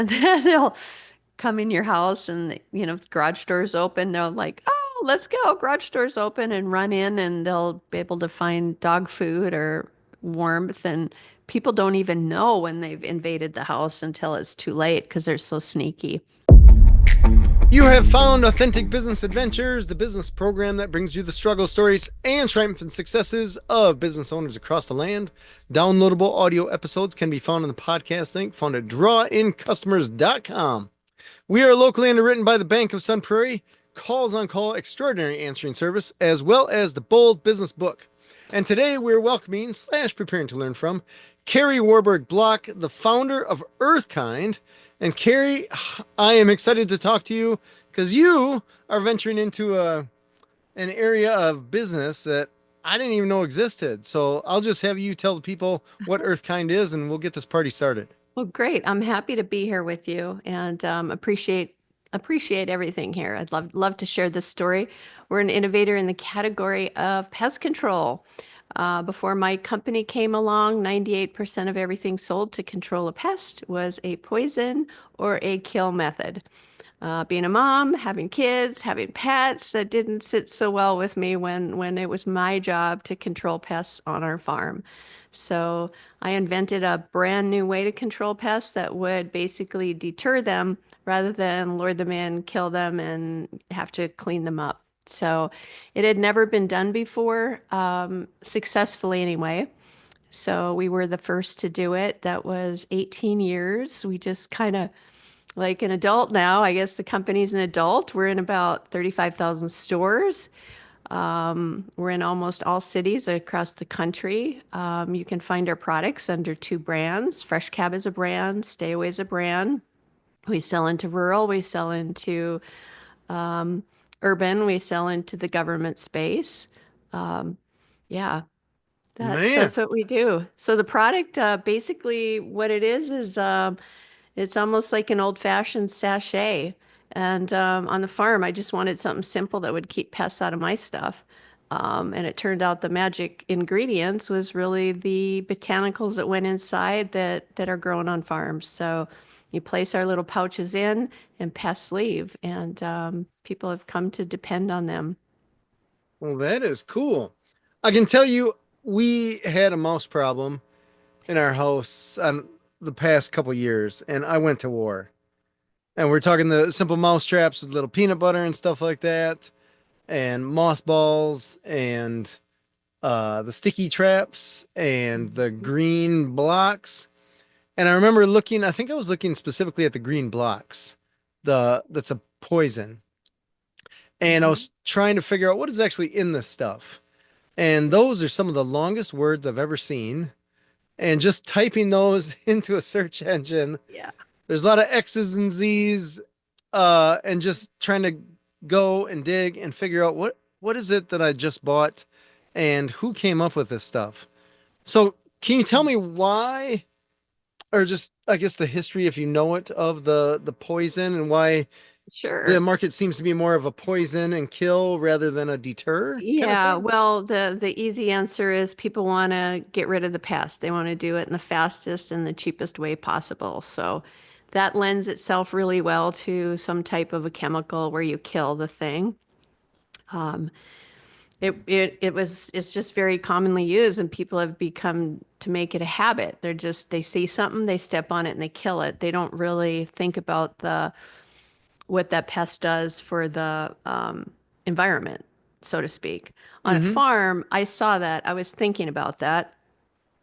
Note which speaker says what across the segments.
Speaker 1: And then they'll come in your house and, the garage door's open. They're like, oh, let's go. Garage door's open and run in and they'll be able to find dog food or warmth. And people don't even know when they've invaded the house until it's too late because they're so sneaky.
Speaker 2: You have found Authentic Business Adventures, the business program that brings you the struggle stories and triumphant successes of business owners across the land. Downloadable audio episodes can be found in the podcast link found at drawincustomers.com. We are locally underwritten by the Bank of Sun Prairie, Calls on Call Extraordinary Answering Service, as well as the Bold Business Book. And today we're welcoming / preparing to learn from Kari Warberg Block, the founder of EarthKind. And Kari, I am excited to talk to you because you are venturing into an area of business that I didn't even know existed. So I'll just have you tell the people what EarthKind is, and we'll get this party started.
Speaker 1: Well, great. I'm happy to be here with you and appreciate everything here. I'd love to share this story. We're an innovator in the category of pest control. Before my company came along, 98% of everything sold to control a pest was a poison or a kill method. Being a mom, having kids, having pets, that didn't sit so well with me when it was my job to control pests on our farm. So I invented a brand new way to control pests that would basically deter them rather than lure them in, kill them, and have to clean them up. So it had never been done before, successfully anyway. So we were the first to do it. That was 18 years. We just kind of like an adult now. I guess the company's an adult. We're in about 35,000 stores. We're in almost all cities across the country. You can find our products under two brands. Fresh Cab is a brand, Stay Away is a brand. We sell into rural, we sell into urban, we sell into the government space. Um, yeah,
Speaker 2: Man,
Speaker 1: that's what we do. So the product, basically, what it is it's almost like an old-fashioned sachet. And on the farm, I just wanted something simple that would keep pests out of my stuff. And it turned out the magic ingredients was really the botanicals that went inside that are grown on farms. So you place our little pouches in, and pests leave, and people have come to depend on them.
Speaker 2: well, that is cool. I can tell you, we had a mouse problem in our house on the past couple years, and I went to war. And we're talking the simple mouse traps with little peanut butter and stuff like that, and mothballs, and the sticky traps, and the green blocks. And I remember looking, I think I was looking specifically at the green blocks, the that's a poison. And I
Speaker 1: Mhm.
Speaker 2: was trying to figure out what is actually in this stuff. And those are some of the longest words I've ever seen. And just typing those into a search engine,
Speaker 1: Yeah.
Speaker 2: there's a lot of X's and Z's, and just trying to go and dig and figure out what is it that I just bought and who came up with this stuff. So can you tell me why, or just I guess the history, if you know it, of the poison and why the
Speaker 1: Sure.
Speaker 2: market seems to be more of a poison and kill rather than a deter kind of
Speaker 1: Yeah,
Speaker 2: thing?
Speaker 1: well, the easy answer is people want to get rid of the pest. They want to do it in the fastest and the cheapest way possible. So that lends itself really well to some type of a chemical where you kill the thing. Um, it's just very commonly used, and people have become to make it a habit. They see something, they step on it, and they kill it. They don't really think about the what that pest does for the environment, so to speak. On a
Speaker 2: Mm-hmm.
Speaker 1: farm, I saw that. I was thinking about that.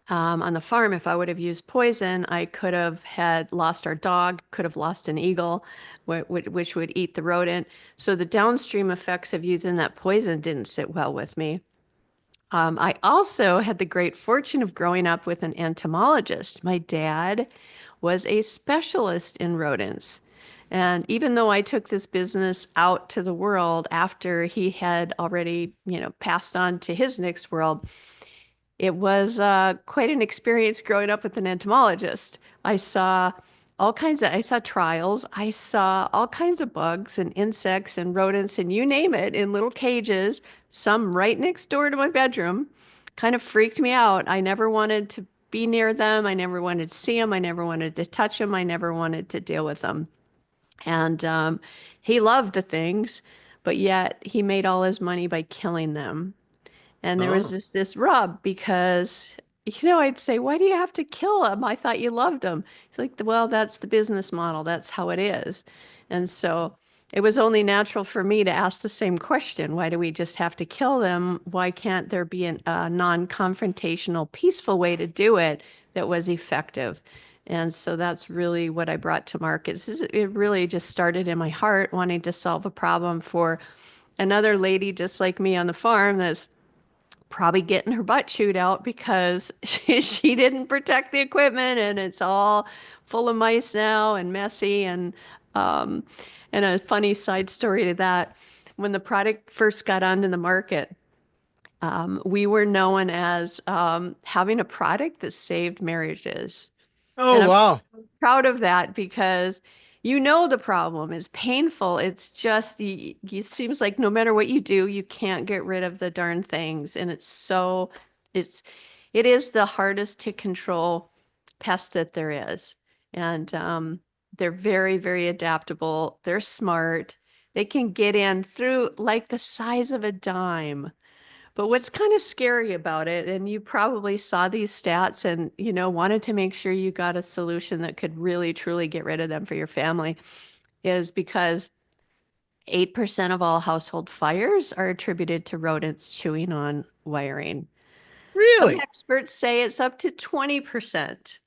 Speaker 1: On the farm, if I would have used poison, I could have had lost our dog, could have lost an eagle, which would eat the rodent. So the downstream effects of using that poison didn't sit well with me. I also had the great fortune of growing up with an entomologist. My dad was a specialist in rodents. And even though I took this business out to the world after he had already, passed on to his next world, it was quite an experience growing up with an entomologist. I saw trials. I saw all kinds of bugs and insects and rodents and you name it in little cages, some right next door to my bedroom. Kind of freaked me out. I never wanted to be near them. I never wanted to see them. I never wanted to touch them. I never wanted to deal with them. And he loved the things, but yet he made all his money by killing them. And there was
Speaker 2: Oh,
Speaker 1: this rub because, I'd say, why do you have to kill him? I thought you loved him. He's like, well, that's the business model. That's how it is. And so it was only natural for me to ask the same question. Why do we just have to kill them? Why can't there be a non-confrontational, peaceful way to do it that was effective? And so that's really what I brought to market. It really just started in my heart, wanting to solve a problem for another lady just like me on the farm that's probably getting her butt chewed out because she didn't protect the equipment and it's all full of mice now and messy um and a funny side story to that, when the product first got onto the market, we were known as having a product that saved marriages.
Speaker 2: oh
Speaker 1: And I'm so
Speaker 2: wow.
Speaker 1: proud of that because the problem is painful. It's just, you seems like no matter what you do, you can't get rid of the darn things. And it's, it is the hardest to control pest that there is. And they're very, very adaptable. They're smart. They can get in through like the size of a dime. But what's kind of scary about it, and you probably saw these stats and, wanted to make sure you got a solution that could really, truly get rid of them for your family, is because 8% of all household fires are attributed to rodents chewing on wiring. Some
Speaker 2: Really?
Speaker 1: experts say it's up to 20%.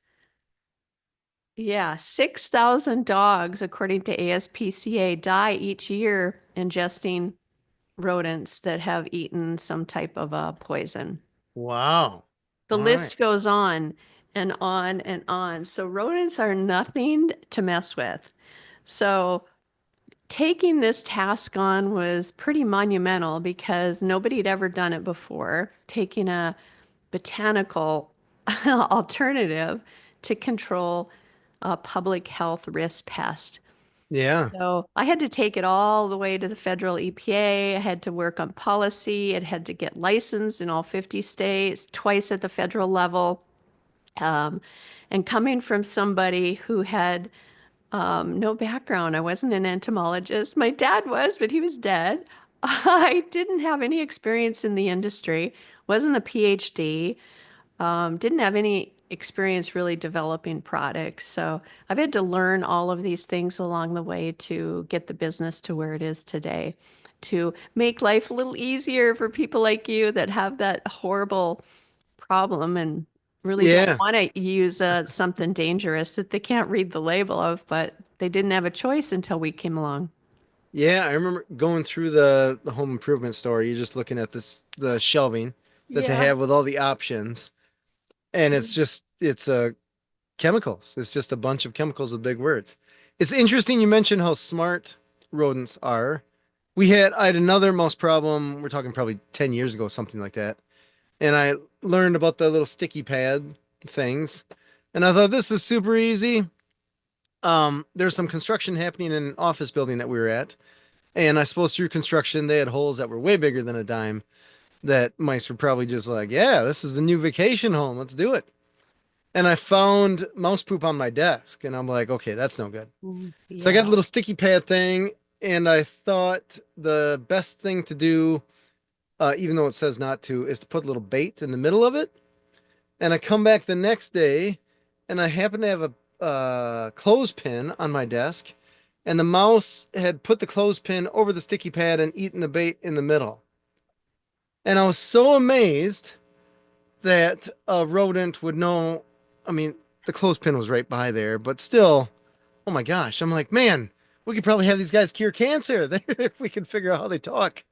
Speaker 1: Yeah, 6,000 dogs, according to ASPCA, die each year ingesting rodents that have eaten some type of a poison.
Speaker 2: Wow.
Speaker 1: The
Speaker 2: All right.
Speaker 1: list goes on and on and on. So rodents are nothing to mess with. So taking this task on was pretty monumental because nobody had ever done it before, taking a botanical alternative to control a public health risk pest.
Speaker 2: Yeah.
Speaker 1: So I had to take it all the way to the federal EPA. I had to work on policy. It had to get licensed in all 50 states, twice at the federal level. Um, and coming from somebody who had no background, I wasn't an entomologist. My dad was, but he was dead. I didn't have any experience in the industry, wasn't a PhD, didn't have any experience really developing products. So I've had to learn all of these things along the way to get the business to where it is today, to make life a little easier for people like you that have that horrible problem and really don't
Speaker 2: Yeah.
Speaker 1: want to use something dangerous that they can't read the label of, but they didn't have a choice until we came along.
Speaker 2: Yeah, I remember going through the home improvement store. You're just looking at the shelving that they
Speaker 1: Yeah.
Speaker 2: have with all the options, and it's chemicals. It's just a bunch of chemicals with big words. It's interesting you mentioned how smart rodents are. I had another mouse problem. We're talking probably 10 years ago, something like that. And I learned about the little sticky pad things. And I thought this is super easy. There's some construction happening in an office building that we were at. And I suppose through construction, they had holes that were way bigger than a dime that mice were probably just like, yeah, this is a new vacation home. Let's do it. And I found mouse poop on my desk. And I'm like, okay, that's no good.
Speaker 1: Mm,
Speaker 2: So I got a
Speaker 1: yeah.
Speaker 2: little sticky pad thing. And I thought the best thing to do, even though it says not to, is to put a little bait in the middle of it. And I come back the next day and I happen to have a clothespin on my desk. And the mouse had put the clothespin over the sticky pad and eaten the bait in the middle. And I was so amazed that a rodent would know. I mean, the clothespin was right by there, but still, oh my gosh. I'm like, man, we could probably have these guys cure cancer if we could figure out how they talk.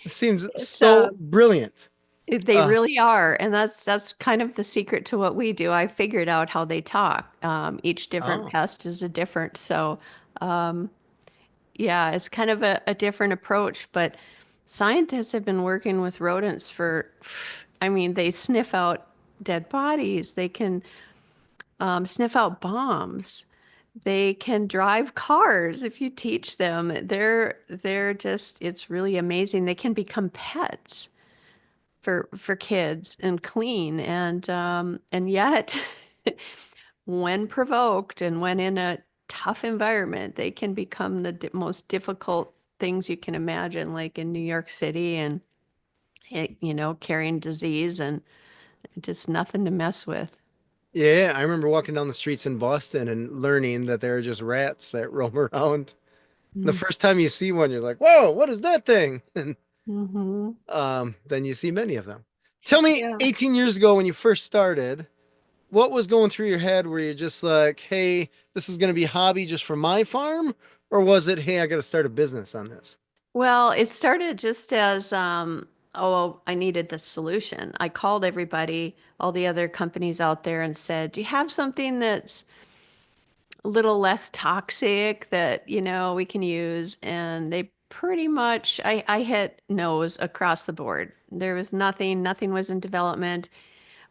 Speaker 2: It seems
Speaker 1: It's
Speaker 2: so brilliant.
Speaker 1: They
Speaker 2: Uh,
Speaker 1: really are, and that's kind of the secret to what we do. I figured out how they talk. Each different
Speaker 2: oh,
Speaker 1: pest is a different, so um, yeah, it's kind of a different approach. But scientists have been working with rodents for, I mean, they sniff out dead bodies. They can sniff out bombs. They can drive cars if you teach them. They're just, it's really amazing. They can become pets. for kids and clean and yet when provoked and when in a tough environment, they can become the most difficult things you can imagine, like in New York City and carrying disease and just nothing to mess with.
Speaker 2: Yeah, I remember walking down the streets in Boston and learning that there are just rats that roam around. The first time you see one, you're like, "Whoa, what is that thing?" And
Speaker 1: Mm-hmm.
Speaker 2: then you see many of them. Tell me,
Speaker 1: Yeah.
Speaker 2: 18 years ago when you first started, what was going through your head? Were you just like, "Hey, this is going to be a hobby just for my farm," or was it, "Hey, I got to start a business on this"?
Speaker 1: Well, it started just as, oh, I needed the solution. I called everybody, all the other companies out there, and said, "Do you have something that's a little less toxic that, we can use?" And they pretty much, I hit no's across the board. There was nothing was in development.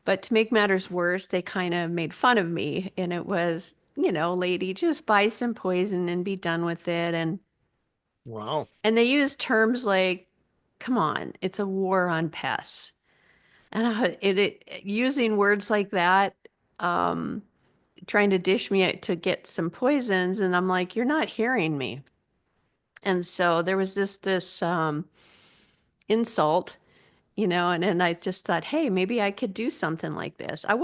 Speaker 1: But to make matters worse, they kind of made fun of me. And it was, lady, just buy some poison and be done with it.
Speaker 2: Wow.
Speaker 1: And they used terms like, come on, it's a war on pests. And using words like that, um, trying to dish me to get some poisons. And I'm like, you're not hearing me. And so there was this insult, and I just thought, hey, maybe I could do something like this. I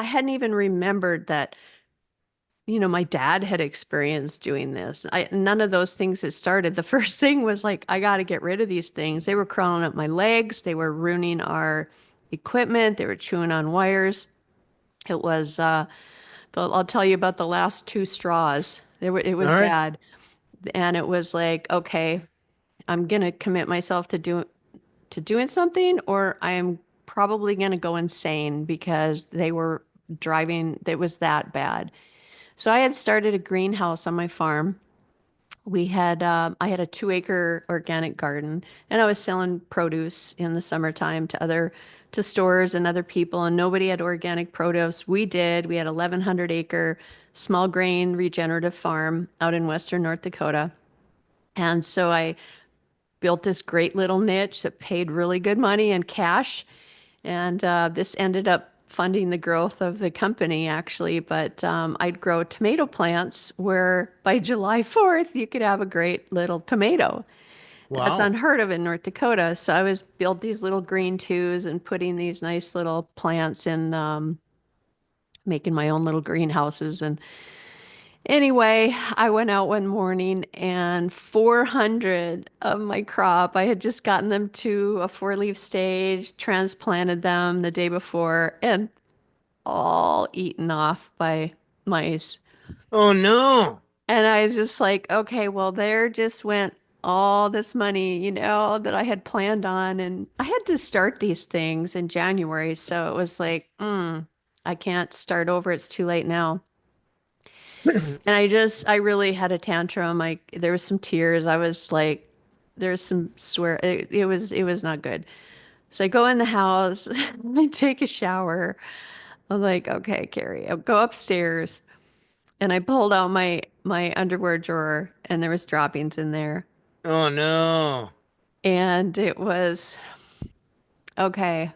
Speaker 1: hadn't even remembered that, my dad had experienced doing this. None of those things had started. The first thing was like, I got to get rid of these things. They were crawling up my legs. They were ruining our equipment. They were chewing on wires. It was, I'll tell you about the last two straws. It
Speaker 2: All
Speaker 1: was
Speaker 2: right.
Speaker 1: bad. And it was like, okay, I'm going to commit myself to doing something, or I am probably going to go insane because they were driving, it was that bad. So I had started a greenhouse on my farm. I had a 2 acre organic garden, and I was selling produce in the summertime to stores and other people, and nobody had organic produce. We did. We had 1,100 acre small grain regenerative farm out in western North Dakota. And so I built this great little niche that paid really good money in cash. And this ended up funding the growth of the company, actually. But I'd grow tomato plants where by July 4th, you could have a great little tomato. That's
Speaker 2: Wow.
Speaker 1: unheard of in North Dakota. So I was build these little green twos and putting these nice little plants in, making my own little greenhouses. And anyway, I went out one morning and 400 of my crop, I had just gotten them to a 4-leaf stage, transplanted them the day before, and all eaten off by mice.
Speaker 2: Oh no.
Speaker 1: And I was just like, okay, well, there just went all this money, that I had planned on. And I had to start these things in January. So it was like, I can't start over. It's too late now. And I really had a tantrum. There was some tears. I was like, there's some swear. It was not good. So I go in the house, I take a shower. I'm like, okay, Carrie, I'll go upstairs. And I pulled out my underwear drawer and there was droppings in there.
Speaker 2: Oh no.
Speaker 1: And it was, okay,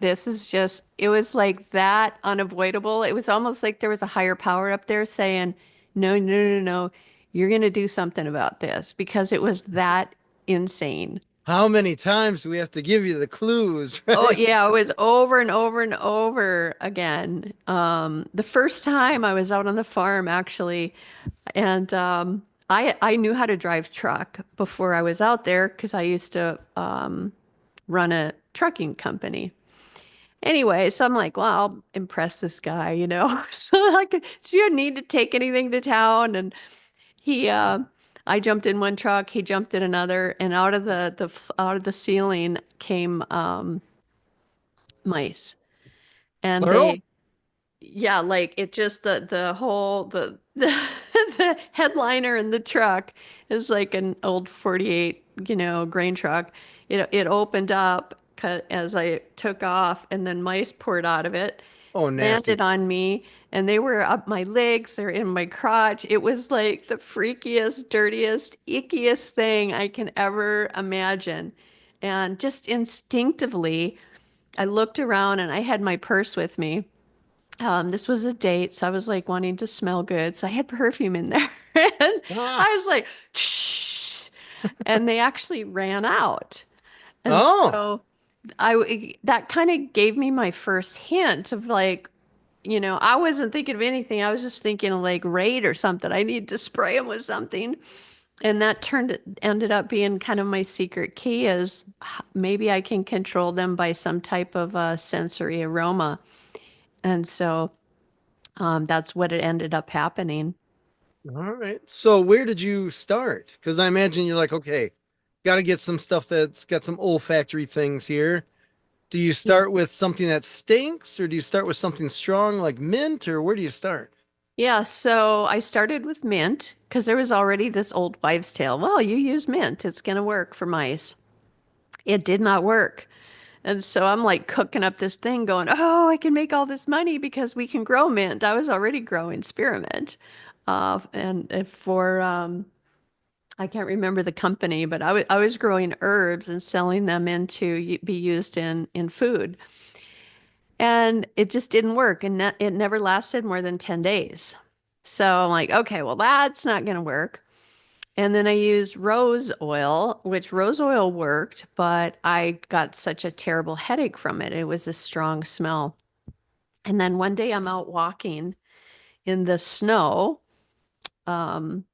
Speaker 1: it was like that unavoidable. It was almost like there was a higher power up there saying, no, no, no, no, you're going to do something about this because it was that insane.
Speaker 2: How many times do we have to give you the clues,
Speaker 1: Oh
Speaker 2: right?
Speaker 1: yeah, it was over and over and over again. The first time I was out on the farm actually, and I knew how to drive truck before I was out there because I used to run a trucking company. Anyway, so I'm like, well, I'll impress this guy. So you need to take anything to town, and he, I jumped in one truck, he jumped in another, and out of the ceiling came mice, and
Speaker 2: Plural?
Speaker 1: yeah, like it just the whole the headliner in the truck is like an old 48, grain truck. It opened up as I took off, and then mice poured out of it,
Speaker 2: Oh,
Speaker 1: landed
Speaker 2: nasty.
Speaker 1: on me, and they were up my legs, they're in my crotch. It was like the freakiest, dirtiest, ickiest thing I can ever imagine. And just instinctively, I looked around and I had my purse with me. This was a date, so I was like wanting to smell good. So I had perfume in there. And
Speaker 2: Ah,
Speaker 1: I was like, shh. And they actually ran out. And
Speaker 2: oh,
Speaker 1: so that kind of gave me my first hint of like, I wasn't thinking of anything. I was just thinking of like raid or something. I need to spray them with something. And that ended up being kind of my secret key is maybe I can control them by some type of sensory aroma. And so that's what it ended up happening.
Speaker 2: all right. So where did you start? Because I imagine you're like, okay, got to get some stuff that's got some olfactory things here. Do you
Speaker 1: Yeah.
Speaker 2: start with something that stinks, or do you start with something strong like mint, or where do you start?
Speaker 1: Yeah, so I started with mint because there was already this old wives' tale. Well, you use mint, it's going to work for mice. It did not work. And so I'm like cooking up this thing going, oh, I can make all this money because we can grow mint. I was already growing spearmint. And for, I can't remember the company, but I was growing herbs and selling them be used in food. And it just didn't work. And it never lasted more than 10 days. So I'm like, okay, well, that's not going to work. And then I used rose oil, which rose oil worked, but I got such a terrible headache from it. It was a strong smell. And then one day I'm out walking in the snow, um,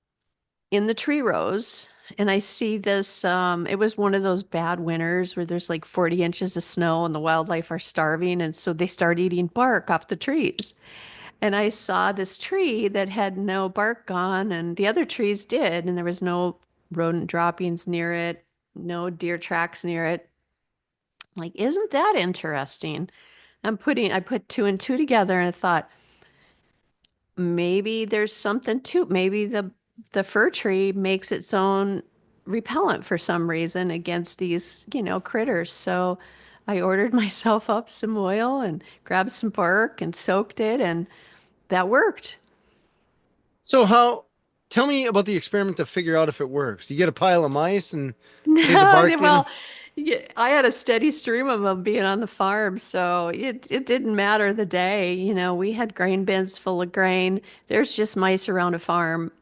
Speaker 1: in the tree rows, and I see this. It was one of those bad winters where there's like 40 inches of snow and the wildlife are starving. And so they start eating bark off the trees. And I saw this tree that had no bark on, and the other trees did, and there was no rodent droppings near it, no deer tracks near it. Like, isn't that interesting? I put two and two together and I thought, maybe there's something to maybe the fir tree makes its own repellent for some reason against these, critters. So I ordered myself up some oil and grabbed some bark and soaked it, and that worked.
Speaker 2: So how? Tell me about the experiment to figure out if it works. You get a pile of mice and leave the
Speaker 1: No,
Speaker 2: bark in.
Speaker 1: well, yeah, I had a steady stream of them being on the farm, so it didn't matter the day. We had grain bins full of grain. There's just mice around a farm,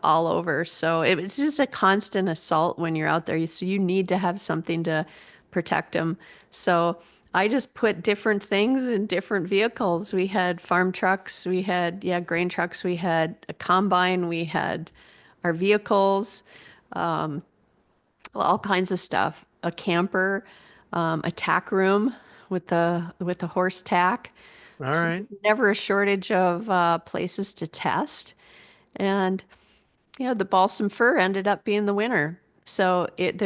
Speaker 1: all over. So it was just a constant assault when you're out there. So you need to have something to protect them. So I just put different things in different vehicles. We had farm trucks, we had, yeah, grain trucks, we had a combine, we had our vehicles. Well, all kinds of stuff. A camper, a tack room with the horse tack.
Speaker 2: All
Speaker 1: So
Speaker 2: right.
Speaker 1: there's never a shortage of places to test. And the balsam fir ended up being the winner. So it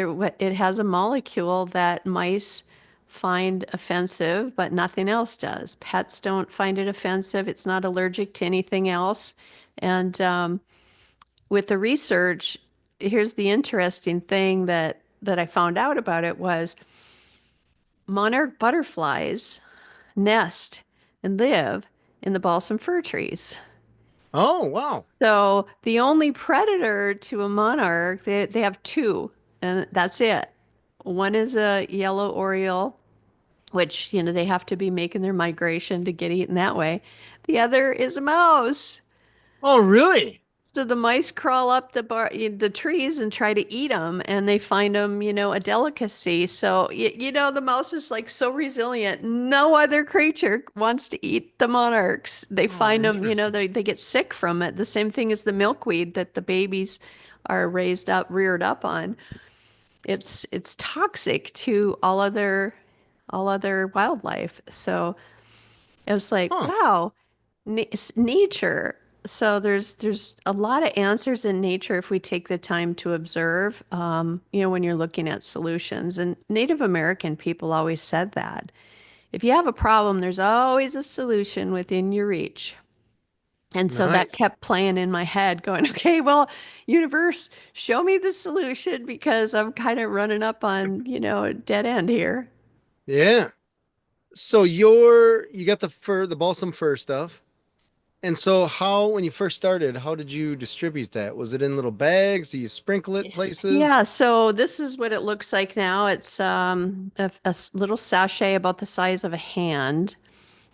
Speaker 1: has a molecule that mice find offensive, but nothing else does. Pets don't find it offensive. It's not allergic to anything else. And with the research, here's the interesting thing that I found out about it was monarch butterflies nest and live in the balsam fir trees.
Speaker 2: Oh, wow.
Speaker 1: So the only predator to a monarch, they have two, and that's it. One is a yellow oriole, which, they have to be making their migration to get eaten that way. The other is a mouse.
Speaker 2: Oh, really?
Speaker 1: So the mice crawl up the trees and try to eat them, and they find them, a delicacy. So the mouse is like so resilient. No other creature wants to eat the monarchs. They
Speaker 2: Oh,
Speaker 1: find them,
Speaker 2: interesting.
Speaker 1: they get sick from it. The same thing as the milkweed that the babies are reared up on. It's toxic to all other wildlife. So it was like,
Speaker 2: Huh.
Speaker 1: wow, nature. So there's a lot of answers in nature if we take the time to observe, when you're looking at solutions. And Native American people always said that. If you have a problem, there's always a solution within your reach. And so that
Speaker 2: Nice.
Speaker 1: kept playing in my head, going, okay, well, universe, show me the solution because I'm kind of running up on, a dead end here.
Speaker 2: Yeah. So you got the balsam fir stuff. And so how, when you first started, how did you distribute that? Was it in little bags? Do you sprinkle it places?
Speaker 1: Yeah, so this is what it looks like now. It's little sachet about the size of a hand,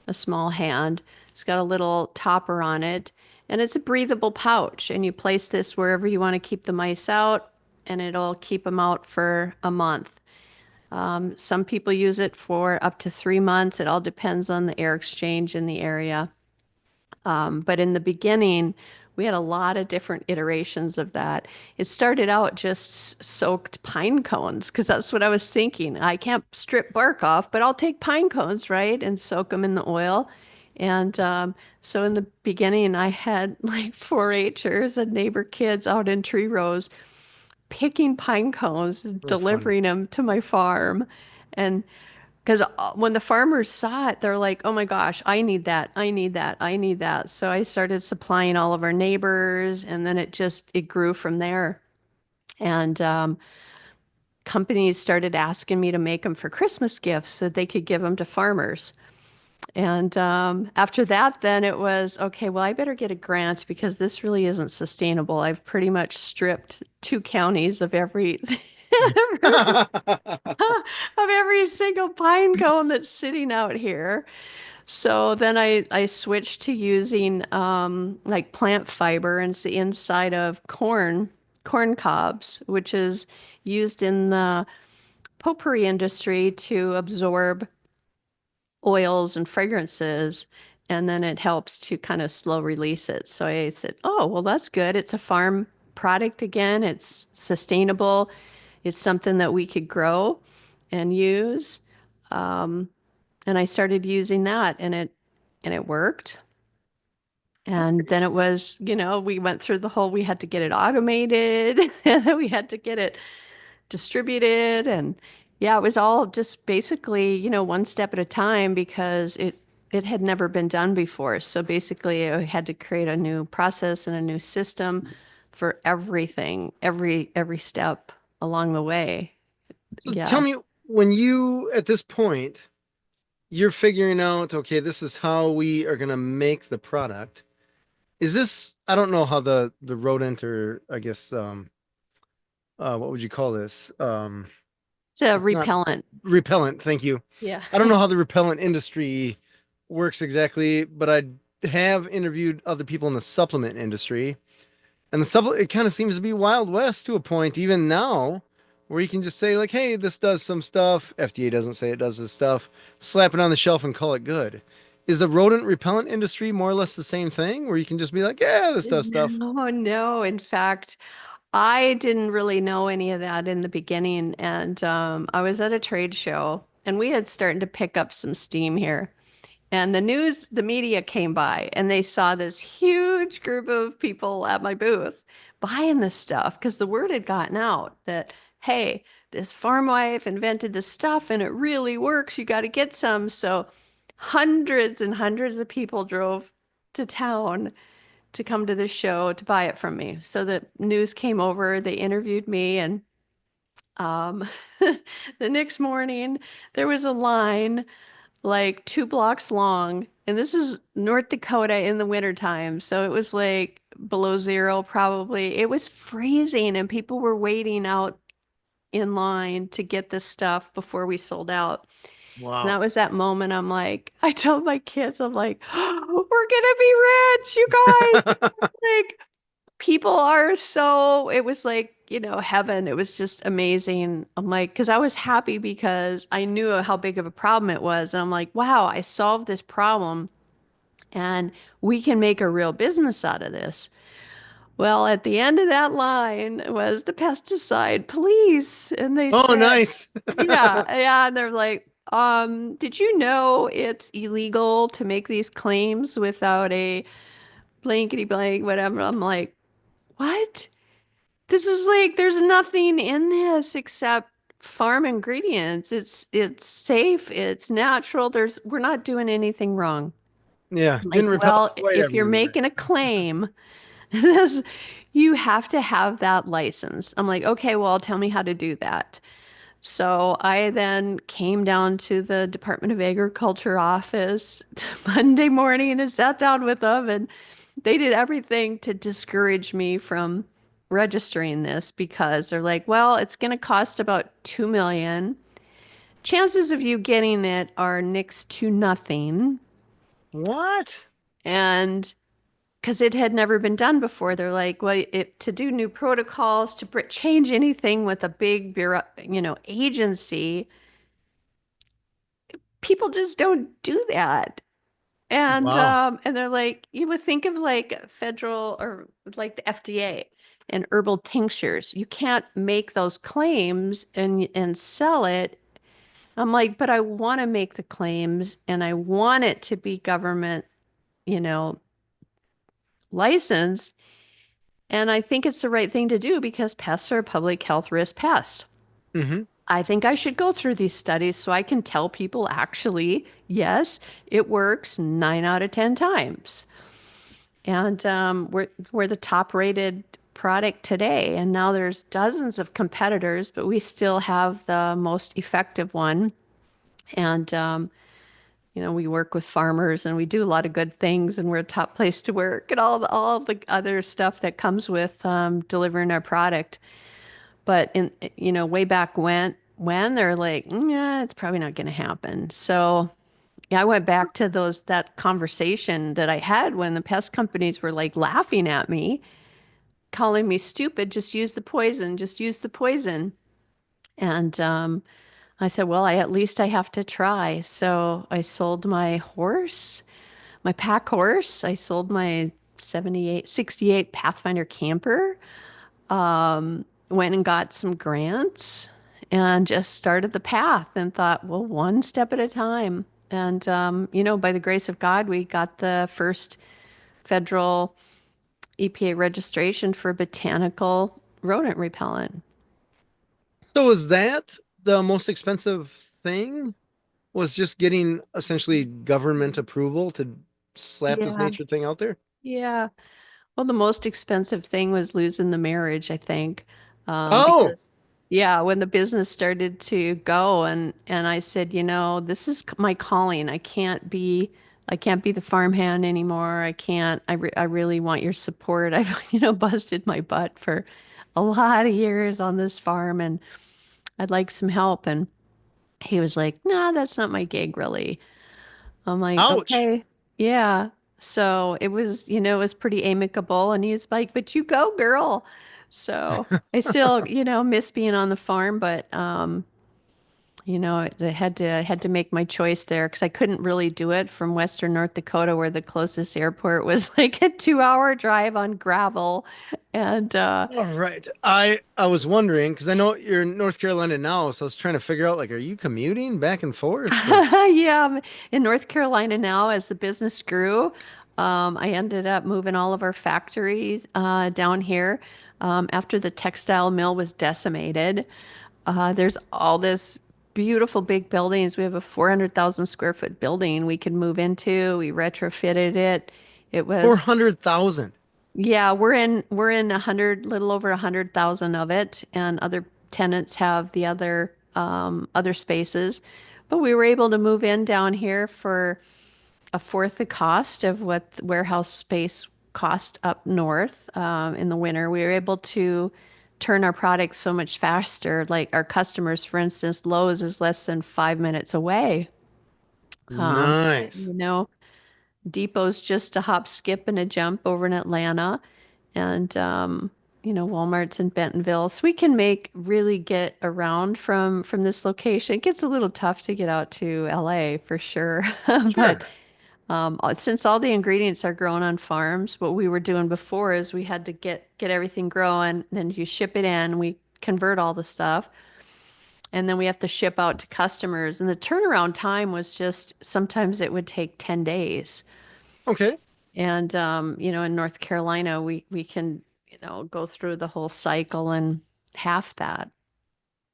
Speaker 1: a small hand. It's got a little topper on it, and it's a breathable pouch. And you place this wherever you want to keep the mice out, and it'll keep them out for a month. Some people use it for up to 3 months. It all depends on the air exchange in the area. But in the beginning, we had a lot of different iterations of that. It started out just soaked pine cones because that's what I was thinking. I can't strip bark off, but I'll take pine cones, right, and soak them in the oil. And so in the beginning, I had like 4-Hers and neighbor kids out in tree rows picking pine cones,
Speaker 2: Oh, fun.
Speaker 1: delivering them to my farm. And because when the farmers saw it, they're like, oh my gosh, I need that. I need that. I need that. So I started supplying all of our neighbors, and then it grew from there. And companies started asking me to make them for Christmas gifts so that they could give them to farmers. And after that, then it was okay, well, I better get a grant because this really isn't sustainable. I've pretty much stripped 2 counties of every of every single pine cone that's sitting out here. So then I switched to using like plant fiber, and it's the inside of corn cobs, which is used in the potpourri industry to absorb oils and fragrances, and then it helps to kind of slow release it. So I said, oh, well, that's good. It's a farm product again. It's sustainable. It's something that we could grow and use. Um, and I started using that, and it worked. And then it was, we went through the whole, we had to get it automated, and then we had to get it distributed. And yeah, it was all just basically, one step at a time because it had never been done before. So basically I had to create a new process and a new system for everything, every step along the way.
Speaker 2: So tell
Speaker 1: Yeah.
Speaker 2: me, when you, at this point, you're figuring out, okay, this is how we are going to make the product. Is this, I don't know how the rodent, or I guess what would you call this?
Speaker 1: It's a
Speaker 2: It's not
Speaker 1: repellent.
Speaker 2: repellent, thank you.
Speaker 1: Yeah.
Speaker 2: I don't know how the repellent industry works exactly, but I have interviewed other people in the supplement industry. And the supplement, it kind of seems to be Wild West to a point, even now, where you can just say, like, hey, this does some stuff. FDA doesn't say it does this stuff. Slap it on the shelf and call it good. Is the rodent repellent industry more or less the same thing, where you can just be like, yeah, this does stuff?
Speaker 1: No, no. In fact, I didn't really know any of that in the beginning. And I was at a trade show, and we had started to pick up some steam here. And the media came by, and they saw this huge group of people at my booth buying this stuff because the word had gotten out that, hey, this farm wife invented this stuff and it really works. You got to get some. So hundreds and hundreds of people drove to town to come to this show to buy it from me. So the news came over, they interviewed me, and um, the next morning there was a line like 2 blocks long. And this is North Dakota in the wintertime. So it was like below zero, probably. It was freezing, and people were waiting out in line to get this stuff before we sold out. And
Speaker 2: Wow.
Speaker 1: that was that moment. I'm like, I told my kids, I'm like, oh, we're gonna be rich, you guys. Like, people are so, it was like, heaven. It was just amazing. I'm like, because I was happy because I knew how big of a problem it was. And I'm like, wow, I solved this problem and we can make a real business out of this. Well, at the end of that line was the pesticide police. And they
Speaker 2: Oh,
Speaker 1: said,
Speaker 2: nice.
Speaker 1: yeah, yeah. And they're like, did you know it's illegal to make these claims without a blankety blank, whatever? I'm like, what? This is like there's nothing in this except farm ingredients. It's safe, it's natural. We're not doing anything wrong.
Speaker 2: Yeah,
Speaker 1: I'm like,
Speaker 2: didn't repel
Speaker 1: well,
Speaker 2: quite
Speaker 1: if you're
Speaker 2: everything there.
Speaker 1: making a claim, you have to have that license. I'm like, okay, well, tell me how to do that. So I then came down to the Department of Agriculture office Monday morning and sat down with them, and they did everything to discourage me from registering this because they're like, well, it's going to cost about 2 million. Chances of you getting it are next to nothing.
Speaker 2: What?
Speaker 1: And because it had never been done before, they're like, well, to do new protocols, to change anything with a big bureau, agency, people just don't do that.
Speaker 2: Wow.
Speaker 1: And they're like, you would think of like federal or like the FDA and herbal tinctures. You can't make those claims and sell it. I'm like, but I want to make the claims and I want it to be government, you know, license. And I think it's the right thing to do because pests are a public health risk pest.
Speaker 2: Hmm.
Speaker 1: I think I should go through these studies so I can tell people actually, yes, it works 9 out of 10 times. And we're the top rated product today. And now there's dozens of competitors, but we still have the most effective one. And we work with farmers and we do a lot of good things, and we're a top place to work and all the other stuff that comes with delivering our product. But way back when they're like, yeah, it's probably not going to happen. So yeah, I went back to that conversation that I had when the pest companies were like laughing at me, calling me stupid. Just use the poison. Just use the poison. And I said, well, at least I have to try. So I sold my horse, my pack horse. I sold my 68 Pathfinder camper. Went and got some grants and just started the path and thought, well, one step at a time. And, by the grace of God, we got the first federal EPA registration for botanical rodent repellent.
Speaker 2: So was that the most expensive thing? Was just getting essentially government approval to slap this
Speaker 1: Yeah.
Speaker 2: nature thing out there?
Speaker 1: Yeah. Well, the most expensive thing was losing the marriage, I think,
Speaker 2: Oh,
Speaker 1: because yeah, when the business started to go, and I said, this is my calling. I can't be the farmhand anymore. I can't. I really want your support. I've busted my butt for a lot of years on this farm, and I'd like some help. And he was like, "Nah, that's not my gig, really." I'm like,
Speaker 2: ouch.
Speaker 1: okay, yeah. So it was pretty amicable. And he's like, but you go, girl. So I still, miss being on the farm, but I had to make my choice there because I couldn't really do it from Western North Dakota, where the closest airport was like a 2-hour drive on gravel. And
Speaker 2: All right. I was wondering because I know you're in North Carolina now, so I was trying to figure out like, are you commuting back and forth? Or
Speaker 1: yeah, I'm in North Carolina now as the business grew. I ended up moving all of our factories down here after the textile mill was decimated. There's all this beautiful big buildings. We have a 400,000 square foot building we could move into. We retrofitted it. It was
Speaker 2: 400,000.
Speaker 1: yeah, we're in 100,000 of it, and other tenants have the other spaces. But we were able to move in down here for a fourth the cost of what the warehouse space cost up north in the winter. We were able to turn our products so much faster. Like our customers, for instance, Lowe's is less than 5 minutes away. Um,
Speaker 2: Nice.
Speaker 1: you know, Depot's just a hop, skip, and a jump over in Atlanta, and Walmart's in Bentonville, so we can really get around from this location. It gets a little tough to get out to LA for sure, but
Speaker 2: Sure.
Speaker 1: since all the ingredients are grown on farms, what we were doing before is we had to get everything growing, then you ship it in, we convert all the stuff, and then we have to ship out to customers. And the turnaround time was just sometimes it would take 10 days.
Speaker 2: Okay.
Speaker 1: And in North Carolina, we can, go through the whole cycle in half that.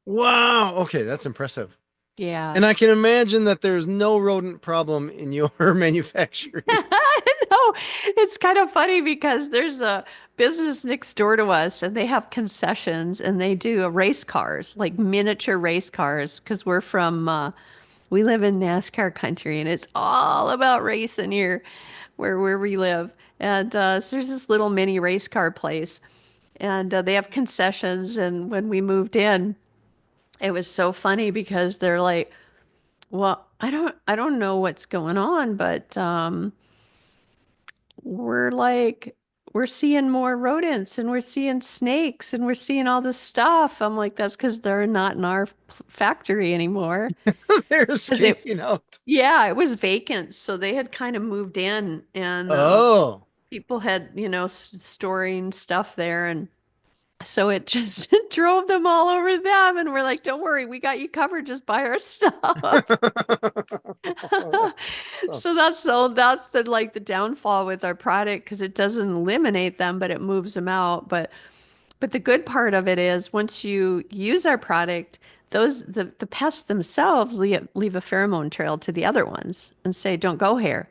Speaker 2: Wow. Okay, that's impressive.
Speaker 1: Yeah.
Speaker 2: And I can imagine that there's no rodent problem in your manufacturing.
Speaker 1: No, It's kind of funny because there's a business next door to us and they have concessions and they do race cars, like miniature race cars, because we live in NASCAR country and it's all about racing here where we live. And so there's this little mini race car place and they have concessions. And when we moved in, it was so funny because they're like, well, I don't know what's going on, but we're like we're seeing more rodents and we're seeing snakes and we're seeing all this stuff. I'm like, that's because they're not in our factory anymore.
Speaker 2: They're
Speaker 1: Because it,
Speaker 2: escaping out.
Speaker 1: yeah, it was vacant, so they had kind of moved in, and
Speaker 2: Oh.
Speaker 1: people had, storing stuff there, and so it just drove them all over them. And we're like, don't worry, we got you covered. Just buy our stuff. So that's the like the downfall with our product because it doesn't eliminate them, but it moves them out. But the good part of it is once you use our product, the pests themselves leave a pheromone trail to the other ones and say, don't go here.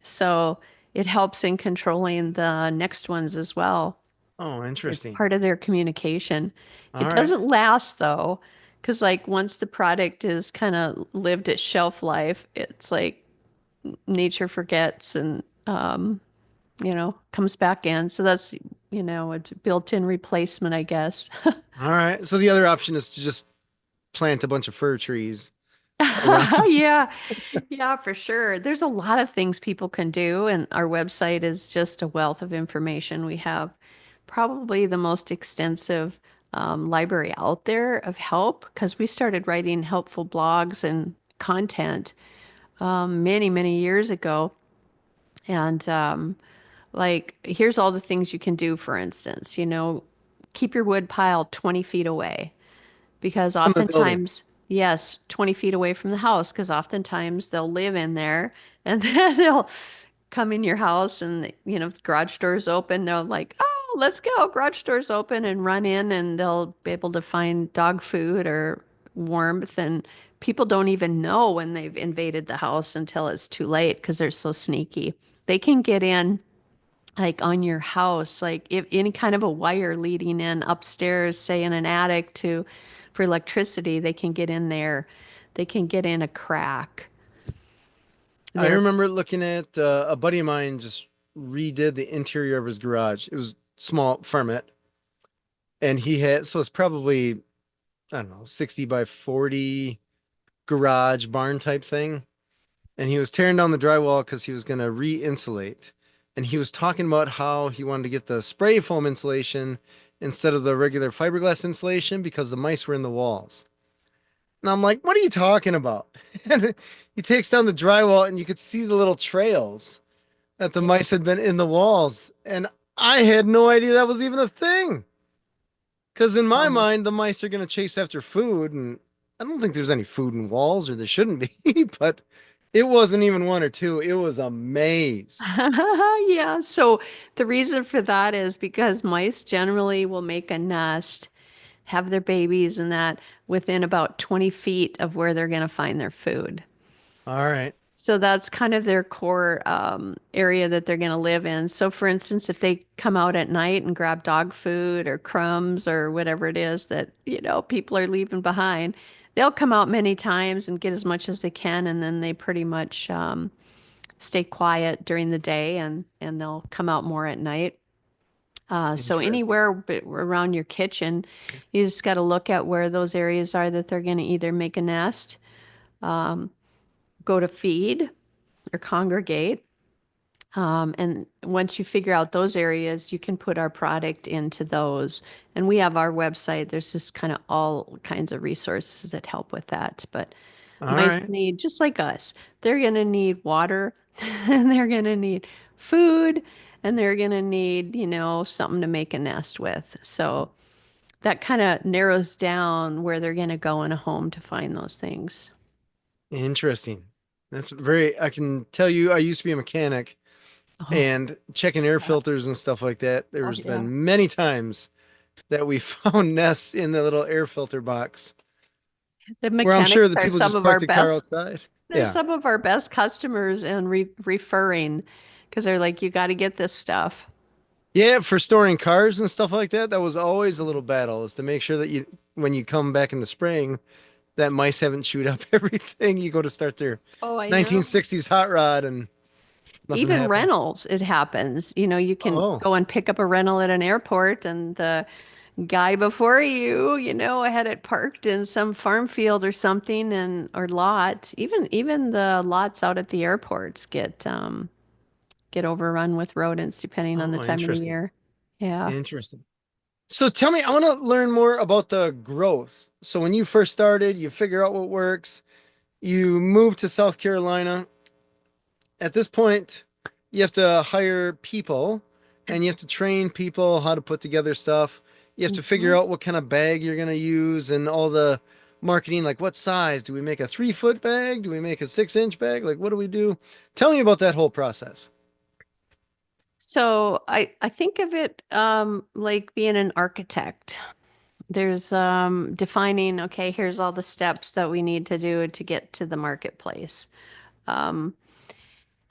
Speaker 1: So it helps in controlling the next ones as well.
Speaker 2: Oh,
Speaker 1: It's
Speaker 2: interesting.
Speaker 1: part of their communication.
Speaker 2: All
Speaker 1: It
Speaker 2: right.
Speaker 1: doesn't last though, because like once the product is kind of lived its shelf life, it's like nature forgets and comes back in. So that's, a built-in replacement, I guess.
Speaker 2: All right. So the other option is to just plant a bunch of fir trees around.
Speaker 1: Yeah, yeah, for sure. There's a lot of things people can do, and our website is just a wealth of information. We have probably the most extensive library out there of help because we started writing helpful blogs and content many, many years ago. And like, here's all the things you can do, for instance, keep your wood pile 20 feet away because
Speaker 2: From the building.
Speaker 1: oftentimes, yes, 20 feet away from the house, because oftentimes they'll live in there and then they'll come in your house and, the garage door's open. They're like, oh, let's go. Garage door's open and run in and they'll be able to find dog food or warmth. And people don't even know when they've invaded the house until it's too late because they're so sneaky. They can get in like on your house, like if any kind of a wire leading in upstairs, say in an attic to for electricity, they can get in there. They can get in a crack.
Speaker 2: I
Speaker 1: They're
Speaker 2: remember looking at a buddy of mine just redid the interior of his garage. It was small ferment, and he had so it's probably I don't know 60 by 40 garage barn type thing. And he was tearing down the drywall because he was going to re-insulate. And he was talking about how he wanted to get the spray foam insulation instead of the regular fiberglass insulation because the mice were in the walls. And I'm like, what are you talking about? And he takes down the drywall and you could see the little trails that the mice had been in the walls. And I had no idea that was even a thing. Because in my
Speaker 1: oh.
Speaker 2: mind, the mice are going to chase after food. And I don't think there's any food in walls or there shouldn't be, but it wasn't even one or two. It was a maze.
Speaker 1: Yeah. So the reason for that is because mice generally will make a nest, have their babies and that within about 20 feet of where they're going to find their food.
Speaker 2: All right.
Speaker 1: So that's kind of their core area that they're going to live in. So, for instance, if they come out at night and grab dog food or crumbs or whatever it is that, people are leaving behind, they'll come out many times and get as much as they can. And then they pretty much stay quiet during the day and they'll come out more at night. So
Speaker 2: Interesting.
Speaker 1: anywhere around your kitchen, you just got to look at where those areas are that they're going to either make a nest, go to feed, or congregate. And once you figure out those areas, you can put our product into those. And we have our website. There's just kind of all kinds of resources that help with that. But
Speaker 2: All
Speaker 1: mice
Speaker 2: right.
Speaker 1: need, just like us, they're going to need water and they're going to need food and they're going to need, something to make a nest with. So that kind of narrows down where they're going to go in a home to find those things.
Speaker 2: Interesting. That's very, I can tell you, I used to be a mechanic
Speaker 1: Oh,
Speaker 2: and checking air
Speaker 1: yeah.
Speaker 2: filters and stuff like that.
Speaker 1: Oh,
Speaker 2: There's
Speaker 1: yeah.
Speaker 2: been many times that we found nests in the little air filter box
Speaker 1: The
Speaker 2: where I'm sure
Speaker 1: mechanics
Speaker 2: the
Speaker 1: are
Speaker 2: people
Speaker 1: some
Speaker 2: just
Speaker 1: of our
Speaker 2: parked the car
Speaker 1: best.
Speaker 2: outside.
Speaker 1: They're
Speaker 2: Yeah.
Speaker 1: some of our best customers and referring because they're like, you got to get this stuff.
Speaker 2: Yeah, for storing cars and stuff like that, that was always a little battle, is to make sure that you, when you come back in the spring, that mice haven't chewed up everything. You go to start their
Speaker 1: Oh, I know.
Speaker 2: 1960s hot rod and nothing
Speaker 1: Even
Speaker 2: happened.
Speaker 1: rentals, it happens. You can
Speaker 2: Oh,
Speaker 1: go and pick up a rental at an airport, and the guy before you, had it parked in some farm field or something, and or lot. Even the lots out at the airports get overrun with rodents depending on the
Speaker 2: oh,
Speaker 1: time of the
Speaker 2: interesting.
Speaker 1: year. Yeah.
Speaker 2: Interesting. So tell me, I want to learn more about the growth. So when you first started, you figure out what works, you move to South Carolina. At this point, you have to hire people and you have to train people how to put together stuff. You have to figure
Speaker 1: Mhm.
Speaker 2: out what kind of bag you're going to use and all the marketing, like what size. Do we make a 3 foot bag? Do we make a 6 inch bag? Like, what do we do? Tell me about that whole process.
Speaker 1: So I think of it like being an architect. There's defining, okay, here's all the steps that we need to do to get to the marketplace. Um,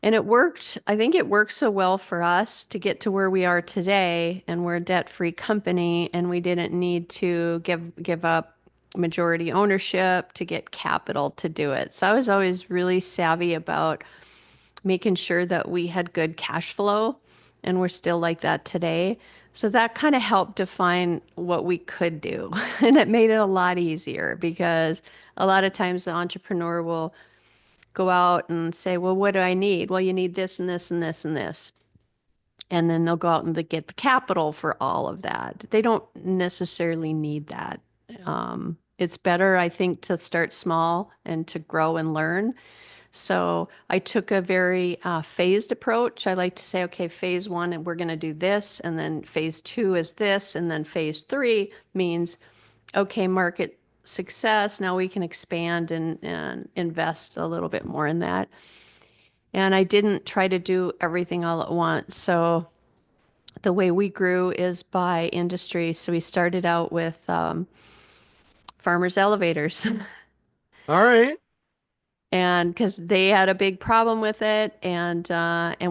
Speaker 1: and it worked. I think it worked so well for us to get to where we are today, and we're a debt-free company, and we didn't need to give up majority ownership to get capital to do it. So I was always really savvy about making sure that we had good cash flow, and we're still like that today. So that kind of helped define what we could do. And it made it a lot easier because a lot of times the entrepreneur will go out and say, well, what do I need? Well, you need this and this and this and this. And then they'll go out and they get the capital for all of that. They don't necessarily need that. It's better, I think, to start small and to grow and learn. So I took a very phased approach. I like to say, okay, phase one, and we're going to do this, and then phase two is this, and then phase three means, okay, market success. Now we can expand and invest a little bit more in that. And I didn't try to do everything all at once. So the way we grew is by industry. So we started out with farmers' elevators.
Speaker 2: All right.
Speaker 1: And because they had a big problem with it, and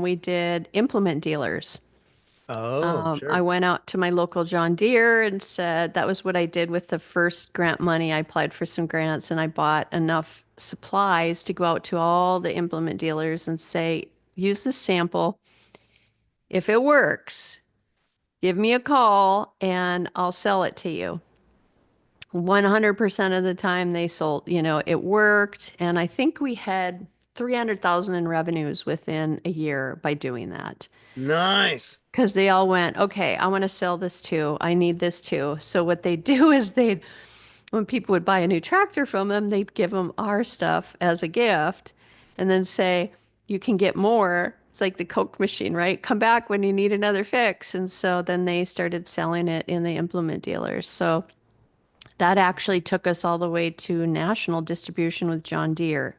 Speaker 1: we did implement dealers.
Speaker 2: Oh,
Speaker 1: I
Speaker 2: sure.
Speaker 1: went out to my local John Deere and said that was what I did with the first grant money. I applied for some grants and I bought enough supplies to go out to all the implement dealers and say, use this sample. If it works, give me a call and I'll sell it to you. 100% of the time they sold, it worked. And I think we had 300,000 in revenues within a year by doing that.
Speaker 2: Nice.
Speaker 1: Because they all went, okay, I want to sell this too. I need this too. So what they do is when people would buy a new tractor from them, they'd give them our stuff as a gift and then say, you can get more. It's like the Coke machine, right? Come back when you need another fix. And so then they started selling it in the implement dealers. So that actually took us all the way to national distribution with John Deere.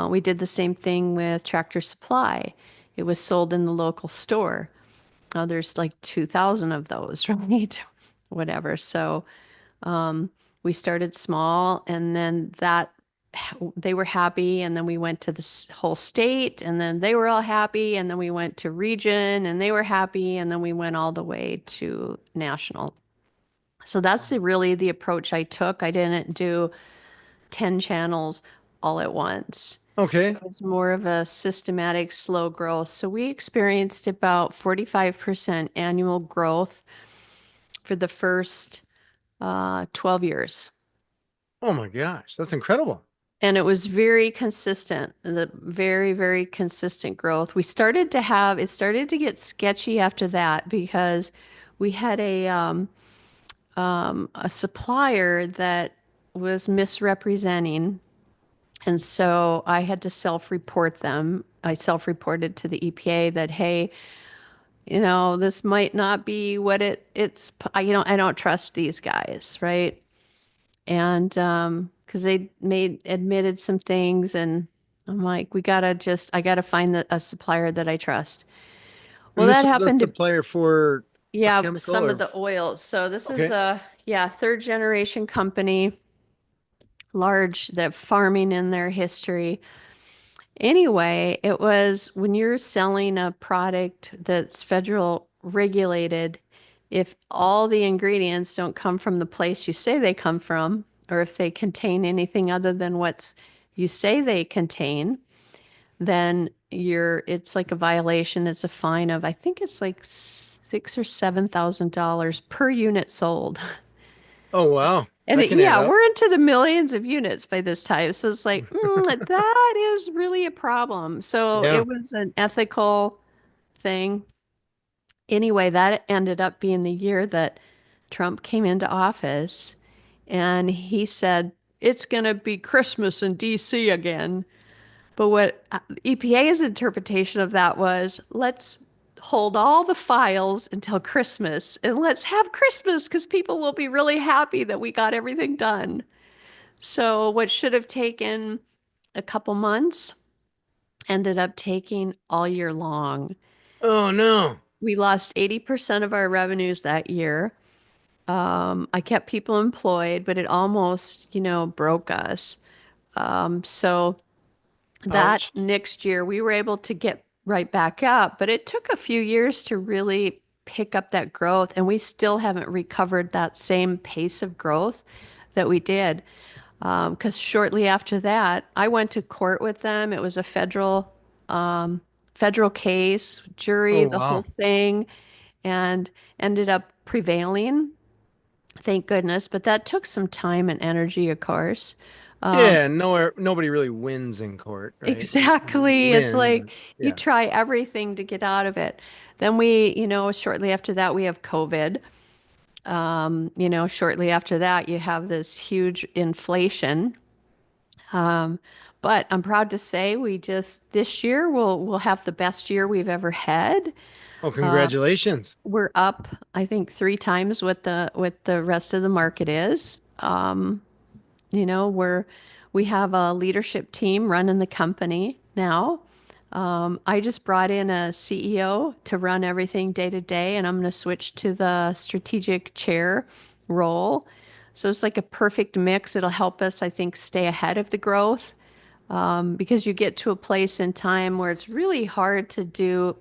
Speaker 1: We did the same thing with Tractor Supply. It was sold in the local store. There's like 2,000 of those, right? Whatever. So we started small, and then that they were happy, and then we went to the whole state, and then they were all happy, and then we went to region, and they were happy, and then we went all the way to national. So that's really the approach I took. I didn't do 10 channels all at once.
Speaker 2: Okay.
Speaker 1: It was more of a systematic, slow growth. So we experienced about 45% annual growth for the first 12 years.
Speaker 2: Oh my gosh, that's incredible.
Speaker 1: And it was very consistent, the very, very consistent growth. It started to get sketchy after that because we had a supplier that was misrepresenting. And so I had to self-report them. I self-reported to the EPA that, hey, this might not be what I don't trust these guys, right? And because they made admitted some things, and I'm like, I gotta find a supplier that I trust. Well,
Speaker 2: And this
Speaker 1: that
Speaker 2: was a
Speaker 1: happened to,
Speaker 2: supplier for a
Speaker 1: yeah,
Speaker 2: chemical
Speaker 1: some of
Speaker 2: or
Speaker 1: the oils. So this is
Speaker 2: okay.
Speaker 1: a, yeah, third generation company, large, that farming in their history. Anyway, it was when you're selling a product that's federal regulated, if all the ingredients don't come from the place you say they come from, or if they contain anything other than what you say they contain, then it's like a violation. It's a fine of, I think it's like six or $7,000 per unit sold.
Speaker 2: Oh, wow.
Speaker 1: And
Speaker 2: That can add
Speaker 1: yeah,
Speaker 2: up.
Speaker 1: we're into the millions of units by this time. So it's like, that is really a problem. So
Speaker 2: Yeah.
Speaker 1: it was an ethical thing. Anyway, that ended up being the year that Trump came into office and he said, it's going to be Christmas in DC again. But what EPA's interpretation of that was, let's hold all the files until Christmas and let's have Christmas because people will be really happy that we got everything done. So, what should have taken a couple months ended up taking all year long.
Speaker 2: Oh, no.
Speaker 1: We lost 80% of our revenues that year. I kept people employed, but it almost, broke us. So that
Speaker 2: Ouch.
Speaker 1: next year we were able to get right back up, but it took a few years to really pick up that growth, and we still haven't recovered that same pace of growth that we did. Because shortly after that, I went to court with them. It was a federal case, jury,
Speaker 2: Oh,
Speaker 1: the whole
Speaker 2: wow.
Speaker 1: thing, and ended up prevailing. Thank goodness. But that took some time and energy, of course. Um,
Speaker 2: Yeah, nowhere, nobody really wins in court, right? You
Speaker 1: exactly. It's
Speaker 2: win,
Speaker 1: like
Speaker 2: but
Speaker 1: you
Speaker 2: yeah.
Speaker 1: try everything to get out of it. Then shortly after that, we have COVID. Shortly after that, you have this huge inflation. Um, but I'm proud to say we just this year we'll have the best year we've ever had.
Speaker 2: Oh,
Speaker 1: Uh,
Speaker 2: congratulations.
Speaker 1: we're up, I think, three times what the rest of the market is. We have a leadership team running the company now. I just brought in a CEO to run everything day to day, and I'm going to switch to the strategic chair role. So it's like a perfect mix. It'll help us, I think, stay ahead of the growth because you get to a place in time where it's really hard to do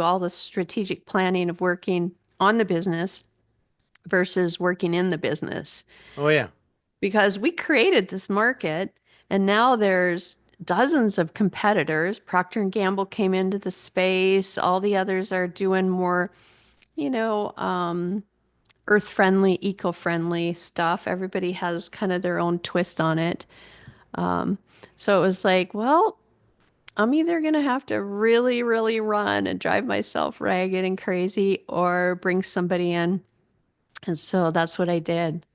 Speaker 1: all the strategic planning of working on the business versus working in the business
Speaker 2: Oh, yeah.
Speaker 1: because we created this market and now there's dozens of competitors. Procter and Gamble came into the space. All the others are doing more, you know, um, earth-friendly, eco-friendly stuff. Everybody has kind of their own twist on it. Um, so it was like, well, I'm either going to have to really, really run and drive myself ragged and crazy or bring somebody in. And so that's what I did.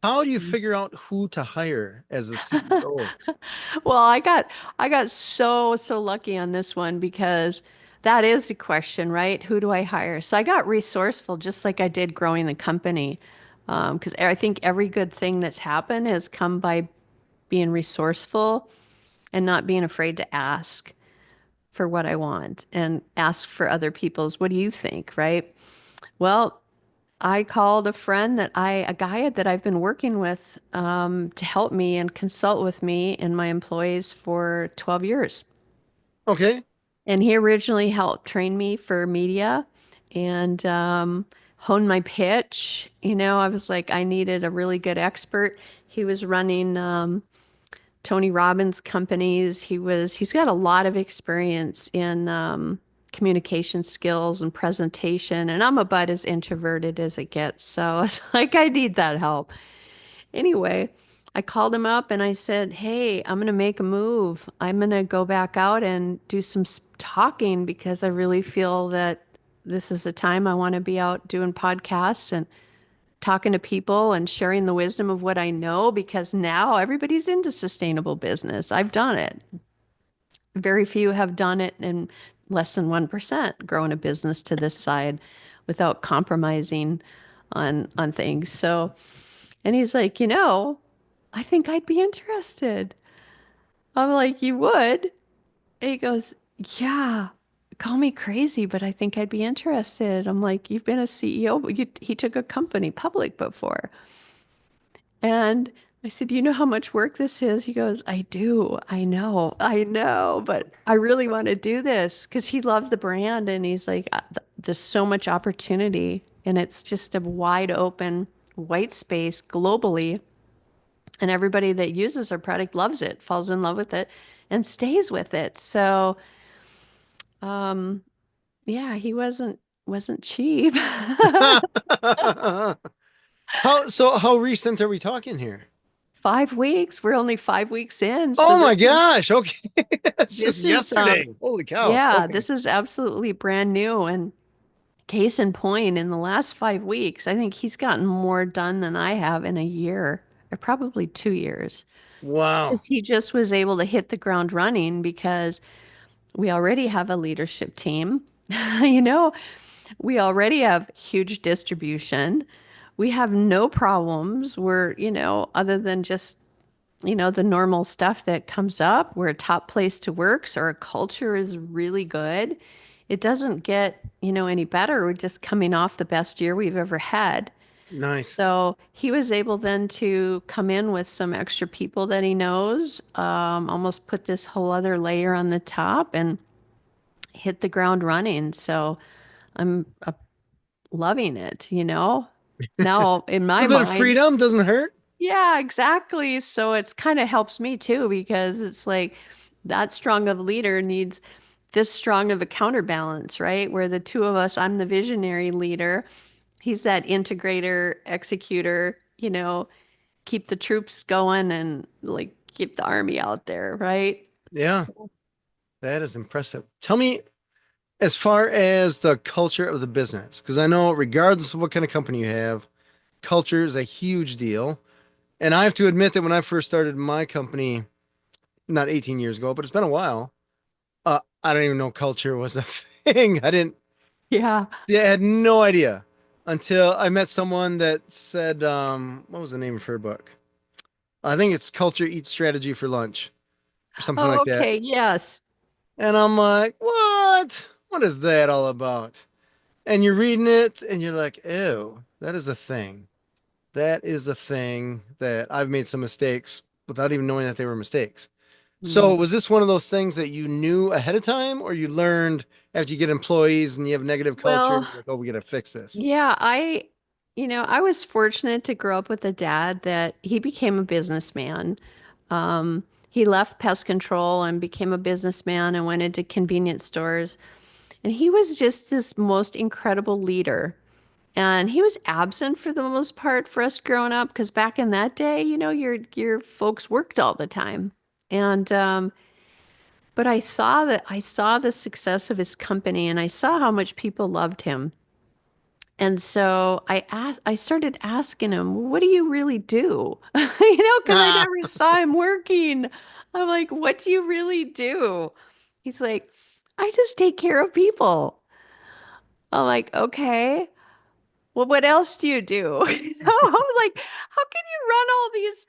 Speaker 2: How do you figure out who to hire as a CEO?
Speaker 1: Well, I got so lucky on this one because that is the question, right? Who do I hire? So I got resourceful just like I did growing the company. Because I think every good thing that's happened has come by being resourceful and not being afraid to ask for what I want and ask for other people's, what do you think, right? Well, I called a guy that I've been working with to help me and consult with me and my employees for 12 years.
Speaker 2: Okay.
Speaker 1: And he originally helped train me for media and hone my pitch. I was like, I needed a really good expert. He was running Tony Robbins companies. He's got a lot of experience in communication skills and presentation, and I'm about as introverted as it gets. So it's like I need that help. Anyway, I called him up and I said, "Hey, I'm going to make a move. I'm going to go back out and do some talking because I really feel that this is the time I want to be out doing podcasts and talking to people and sharing the wisdom of what I know because now everybody's into sustainable business. I've done it. Very few have done it in less than 1% growing a business to this side without compromising on things. So, and he's like, I think I'd be interested. I'm like, you would? And he goes, yeah, call me crazy, but I think I'd be interested. I'm like, you've been a CEO, but he took a company public before. And I said, "Do you know how much work this is?" He goes, "I do. I know, but I really want to do this," because he loved the brand and he's like, There's so much opportunity and it's just a wide open white space globally. And everybody that uses our product loves it, falls in love with it, and stays with it. So, um, yeah, he wasn't cheap.
Speaker 2: How recent are we talking here?
Speaker 1: 5 weeks. We're only 5 weeks in. So
Speaker 2: Oh my gosh. Okay. That's just
Speaker 1: this is
Speaker 2: yesterday. Holy cow.
Speaker 1: yeah,
Speaker 2: Okay.
Speaker 1: this is absolutely brand new. And case in point, in the last 5 weeks, I think he's gotten more done than I have in a year, or probably 2 years.
Speaker 2: Wow.
Speaker 1: Because he just was able to hit the ground running because we already have a leadership team. You know, we already have huge distribution. We have no problems. We're, other than just, the normal stuff that comes up, we're a top place to work. So our culture is really good. It doesn't get, any better. We're just coming off the best year we've ever had.
Speaker 2: Nice.
Speaker 1: So he was able then to come in with some extra people that he knows, almost put this whole other layer on the top and hit the ground running. So I'm loving it. Now, in
Speaker 2: A
Speaker 1: my
Speaker 2: little bit of
Speaker 1: mind,
Speaker 2: freedom doesn't hurt.
Speaker 1: yeah, exactly. So it's kind of helps me too because it's like that strong of a leader needs this strong of a counterbalance, right? Where the two of us, I'm the visionary leader, he's that integrator, executor, keep the troops going and like keep the army out there, right?
Speaker 2: Yeah,
Speaker 1: So,
Speaker 2: that is impressive. Tell me, as far as the culture of the business, because I know regardless of what kind of company you have, culture is a huge deal. And I have to admit that when I first started my company, not 18 years ago, but it's been a while, I don't even know culture was a thing.
Speaker 1: yeah.
Speaker 2: Yeah, I had no idea until I met someone that said, what was the name of her book? I think it's Culture Eats Strategy for Lunch or something
Speaker 1: Oh,
Speaker 2: like that.
Speaker 1: okay. Yes.
Speaker 2: And I'm like, what? What is that all about? And you're reading it and you're like, ew, that is a thing. That is a thing that I've made some mistakes without even knowing that they were mistakes. So
Speaker 1: Mm.
Speaker 2: was this one of those things that you knew ahead of time or you learned after you get employees and you have negative culture and
Speaker 1: Well,
Speaker 2: you're like, oh, we got to fix this?
Speaker 1: yeah, I was fortunate to grow up with a dad that he became a businessman. He left pest control and became a businessman and went into convenience stores. And he was just this most incredible leader. And he was absent for the most part for us growing up because back in that day, your folks worked all the time. And but I saw the success of his company and I saw how much people loved him. And so I started asking him, what do you really do? Because I
Speaker 2: Ah,
Speaker 1: never saw him working. I'm like, what do you really do? He's like, I just take care of people. I'm like, okay. Well, what else do you do? I'm like, how can you run all these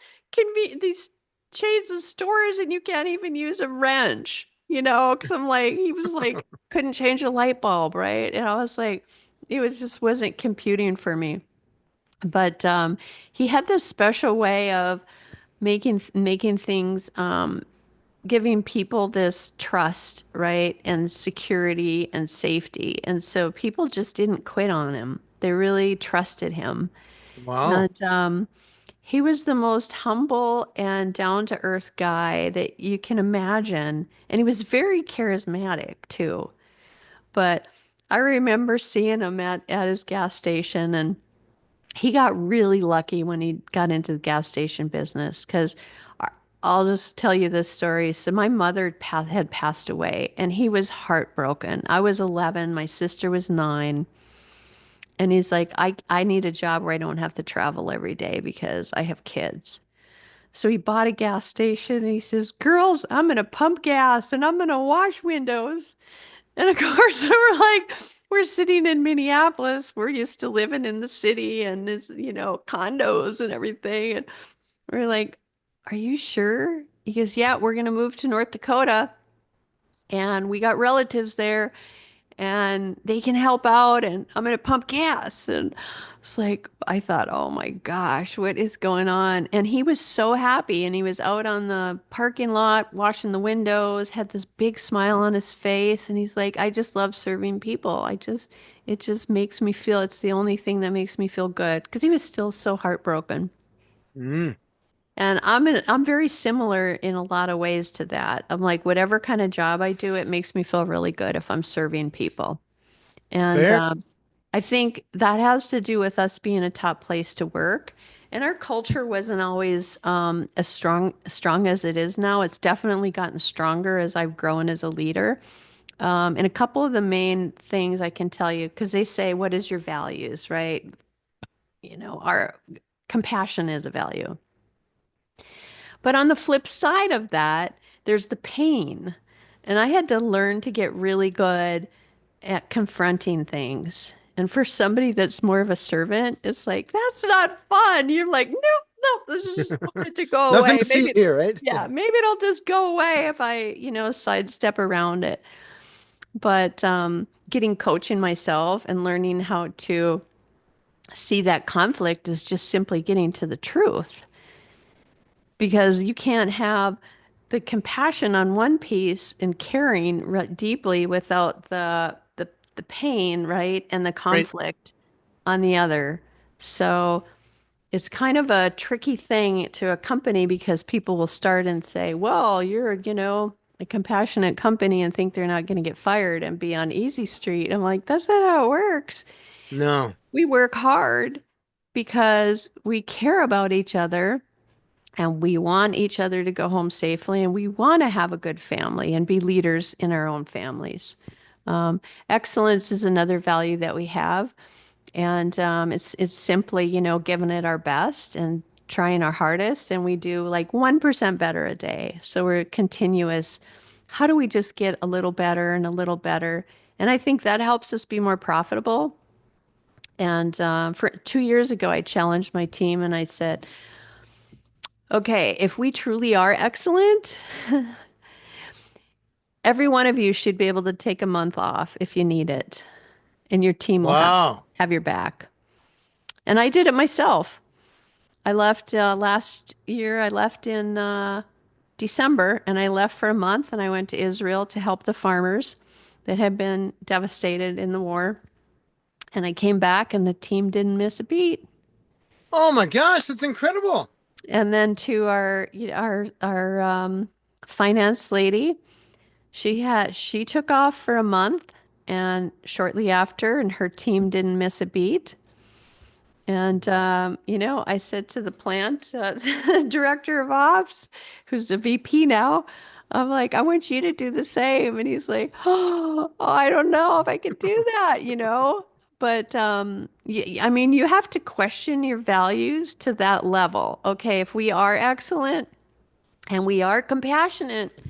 Speaker 1: these chains of stores and you can't even use a wrench? Because I'm like, he was like, couldn't change a light bulb, right? And I was like, it was just wasn't computing for me. But he had this special way of making things giving people this trust, right? And security and safety. And so people just didn't quit on him. They really trusted him.
Speaker 2: wow.
Speaker 1: And he was the most humble and down to earth guy that you can imagine. And he was very charismatic too. But I remember seeing him at his gas station and he got really lucky when he got into the gas station business because I'll just tell you this story. So my mother had passed away and he was heartbroken. I was 11, my sister was 9, and he's like, I need a job where I don't have to travel every day because I have kids. So he bought a gas station and he says, "Girls, I'm going to pump gas and I'm going to wash windows." And of course, we're sitting in Minneapolis. We're used to living in the city and this, condos and everything. And we're like, "Are you sure?" He goes, "Yeah, we're going to move to North Dakota and we got relatives there and they can help out and I'm going to pump gas. And it's like, I thought, oh my gosh, what is going on? And he was so happy and he was out on the parking lot washing the windows, had this big smile on his face. And he's like, I just love serving people. It just makes me feel, it's the only thing that makes me feel good. Because he was still so heartbroken.
Speaker 2: Mm,
Speaker 1: And I'm very similar in a lot of ways to that. I'm like, whatever kind of job I do, it makes me feel really good if I'm serving people. And
Speaker 2: fair.
Speaker 1: I think that has to do with us being a top place to work. And our culture wasn't always as strong as it is now. It's definitely gotten stronger as I've grown as a leader. And a couple of the main things I can tell you, because they say, what is your values, right? Our compassion is a value. But on the flip side of that, there's the pain. And I had to learn to get really good at confronting things. And for somebody that's more of a servant, it's like, that's not fun. You're like, no, no, I just want it to go
Speaker 2: Nothing
Speaker 1: away.
Speaker 2: to see here, right?
Speaker 1: Yeah, maybe it'll just go away if I, sidestep around it. But getting coaching myself and learning how to see that conflict is just simply getting to the truth because you can't have the compassion on one piece and caring deeply without the pain, right? And the
Speaker 2: Right.
Speaker 1: conflict on the other. So it's kind of a tricky thing to a company because people will start and say, well, you're, a compassionate company and think they're not going to get fired and be on easy street. I'm like, that's not how it works.
Speaker 2: No.
Speaker 1: We work hard because we care about each other and we want each other to go home safely and we want to have a good family and be leaders in our own families. Um, Excellence is another value that we have. And it's simply, giving it our best and trying our hardest. And we do like 1% better a day. So we're continuous. How do we just get a little better and a little better? And I think that helps us be more profitable. And for 2 years ago, I challenged my team and I said, okay, if we truly are excellent, every one of you should be able to take a month off if you need it, and your team will
Speaker 2: Wow.
Speaker 1: have your back. And I did it myself. I left last year. I left in December, and I left for a month, and I went to Israel to help the farmers that had been devastated in the war. And I came back, and the team didn't miss a beat.
Speaker 2: Oh my gosh, that's incredible.
Speaker 1: And then to our finance lady, she took off for a month, and shortly after, and her team didn't miss a beat. And I said to the plant director of ops, who's a VP now, I'm like, I want you to do the same. And he's like, oh, I don't know if I could do that. But I mean, you have to question your values to that level. Okay, if we are excellent and we are compassionate,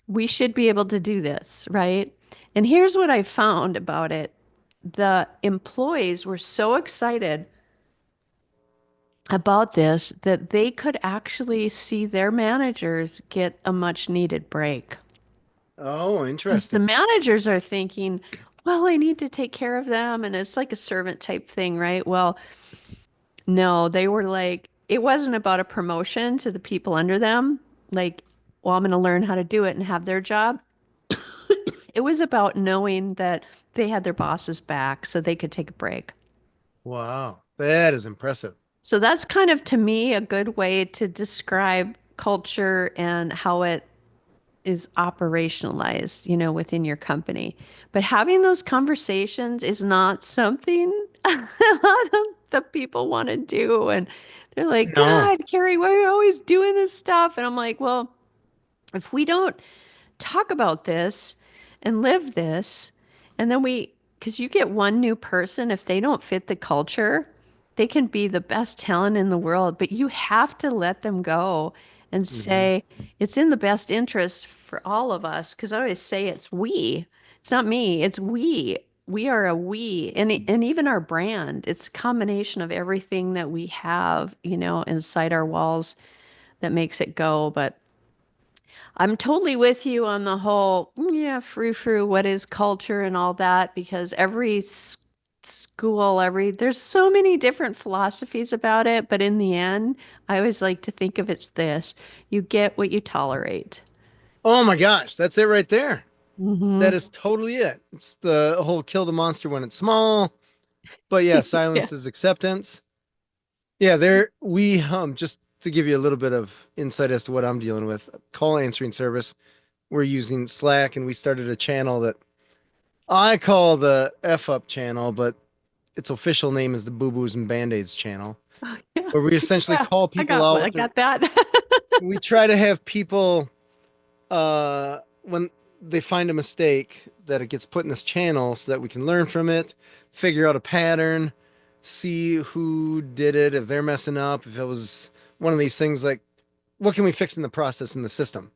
Speaker 1: we should be able to do this, right? And here's what I found about it. The employees were so excited about this that they could actually see their managers get a much needed break.
Speaker 2: Oh,
Speaker 1: Because the
Speaker 2: interesting.
Speaker 1: managers are thinking, well, I need to take care of them. And it's like a servant type thing, right? Well, no, they were like, it wasn't about a promotion to the people under them. Like, well, I'm going to learn how to do it and have their job. It was about knowing that they had their bosses back so they could take a break.
Speaker 2: Wow. That is impressive.
Speaker 1: So that's kind of, to me, a good way to describe culture and how it is operationalized, within your company. But having those conversations is not something a lot of the people want to do. And they're like,
Speaker 2: No.
Speaker 1: God, Kari, why are you always doing this stuff? And I'm like, well, if we don't talk about this and live this, and then because you get one new person, if they don't fit the culture, they can be the best talent in the world, but you have to let them go and
Speaker 2: Hmm.
Speaker 1: say, it's in the best interest for all of us. Because I always say it's we, it's not me, it's we. We are a we, and even our brand. It's a combination of everything that we have, inside our walls that makes it go. But I'm totally with you on the whole, yeah, frou-frou, what is culture and all that, because every school, there's so many different philosophies about it, but in the end, I always like to think of it this, you get what you tolerate.
Speaker 2: Oh my gosh, that's it right there. That
Speaker 1: Hmm.
Speaker 2: is totally it. It's the whole kill the monster when it's small. But yeah,
Speaker 1: Yeah.
Speaker 2: silence is acceptance. Yeah, there we just to give you a little bit of insight as to what I'm dealing with. Call answering service. We're using Slack and we started a channel that I call the F up channel, but its official name is the Boo Boos and Band-Aids channel,
Speaker 1: Yeah.
Speaker 2: where we essentially
Speaker 1: Yeah.
Speaker 2: call people
Speaker 1: I
Speaker 2: out.
Speaker 1: got that.
Speaker 2: We try to have people when they find a mistake that it gets put in this channel so that we can learn from it, figure out a pattern, see who did it, if they're messing up, if it was one of these things like what can we fix in the process in the system?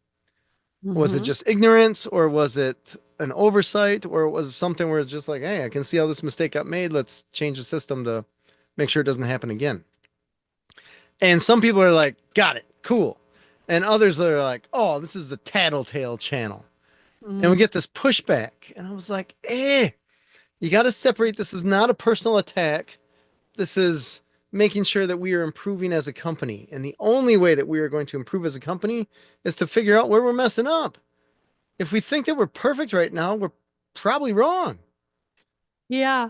Speaker 2: Was it
Speaker 1: Hmm.
Speaker 2: just ignorance or was it an oversight or was it something where it's just like, hey, I can see how this mistake got made. Let's change the system to make sure it doesn't happen again. And some people are like, got it, cool. And others are like, oh, this is a tattletale channel. And we
Speaker 1: Hmm.
Speaker 2: get this pushback. And I was like, you got to separate. This is not a personal attack. This is making sure that we are improving as a company. And the only way that we are going to improve as a company is to figure out where we're messing up. If we think that we're perfect right now, we're probably wrong.
Speaker 1: Yeah.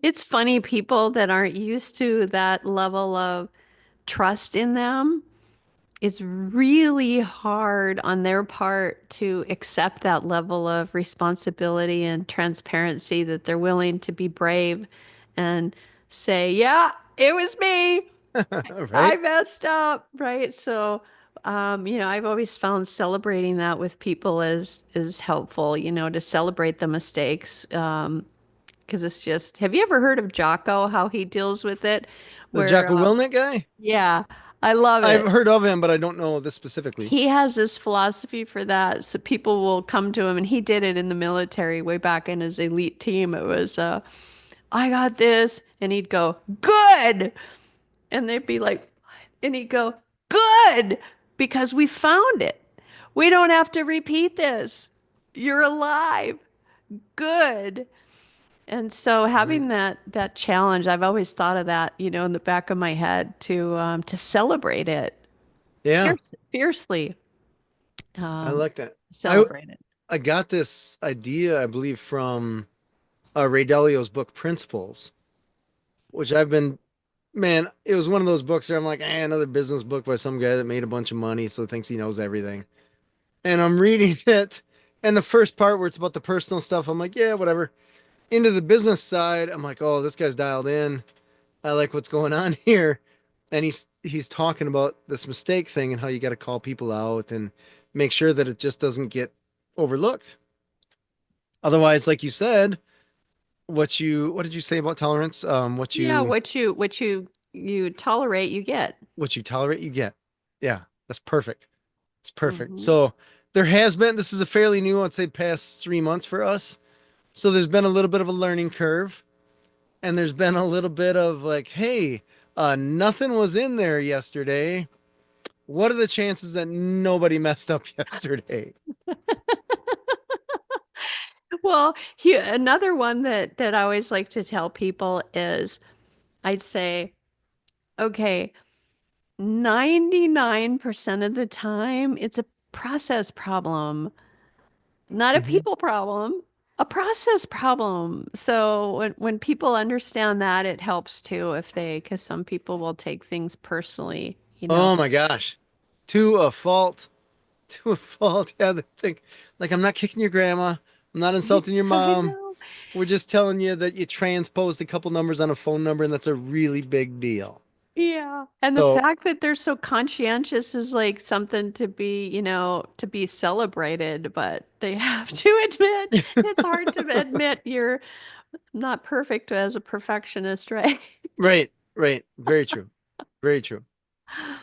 Speaker 1: It's funny, people that aren't used to that level of trust in them, it's really hard on their part to accept that level of responsibility and transparency that they're willing to be brave and say, yeah, it was me. I
Speaker 2: Right?
Speaker 1: messed up, right? So, I've always found celebrating that with people is helpful, to celebrate the mistakes. Because it's just, have you ever heard of Jocko, how he deals with it?
Speaker 2: The
Speaker 1: Where,
Speaker 2: Jocko Willink guy?
Speaker 1: yeah, I love
Speaker 2: I've
Speaker 1: it.
Speaker 2: heard of him, but I don't know this specifically.
Speaker 1: He has this philosophy for that. So people will come to him, and he did it in the military way back in his elite team. It was, I got this. And he'd go, good. And they'd be like, and he'd go, good, because we found it. We don't have to repeat this. You're alive. Good. And so
Speaker 2: Right.
Speaker 1: having that challenge, I've always thought of that, in the back of my head to celebrate it
Speaker 2: Yeah,
Speaker 1: fiercely,
Speaker 2: I
Speaker 1: um,
Speaker 2: like that. I
Speaker 1: celebrate it.
Speaker 2: I got this idea, I believe, from Ray Dalio's book Principles, which I've been, man, it was one of those books where I'm like, another business book by some guy that made a bunch of money, so thinks he knows everything. And I'm reading it, and the first part where it's about the personal stuff, I'm like, yeah, whatever. Into the business side, I'm like, oh, this guy's dialed in. I like what's going on here. And he's talking about this mistake thing and how you got to call people out and make sure that it just doesn't get overlooked. Otherwise, like you said, what did you say about tolerance?
Speaker 1: Yeah, what you tolerate, you get.
Speaker 2: What you tolerate, you get. Yeah, that's perfect. It's perfect.
Speaker 1: Hmm.
Speaker 2: So there has been, this is a fairly new, I'd say past 3 months for us. So there's been a little bit of a learning curve and there's been a little bit of like, hey, nothing was in there yesterday. What are the chances that nobody messed up yesterday?
Speaker 1: Well, another one that I always like to tell people is, I'd say, okay, 99% of the time, it's a process problem, not a
Speaker 2: Mhm.
Speaker 1: people problem, a process problem. So when people understand that, it helps too if because some people will take things personally, you know.
Speaker 2: Oh my gosh. To a fault. To a fault. Yeah, they think like I'm not kicking your grandma. I'm not insulting your
Speaker 1: I
Speaker 2: mom.
Speaker 1: know.
Speaker 2: We're just telling you that you transposed a couple numbers on a phone number and that's a really big deal.
Speaker 1: Yeah. And the
Speaker 2: So,
Speaker 1: fact that they're so conscientious is like something to be, to be celebrated, but they have to admit it's hard to admit you're not perfect as a perfectionist, right?
Speaker 2: right, right. Very true. Very true.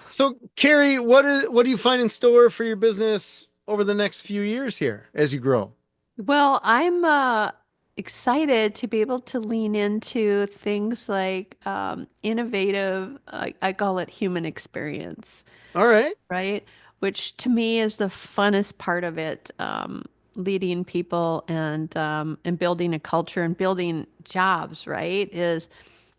Speaker 2: So, Carrie, what do you find in store for your business over the next few years here as you grow?
Speaker 1: Well, I'm excited to be able to lean into things like innovative, I call it human experience,
Speaker 2: All right.
Speaker 1: right? which to me is the funnest part of it. Leading people and building a culture and building jobs, right? Is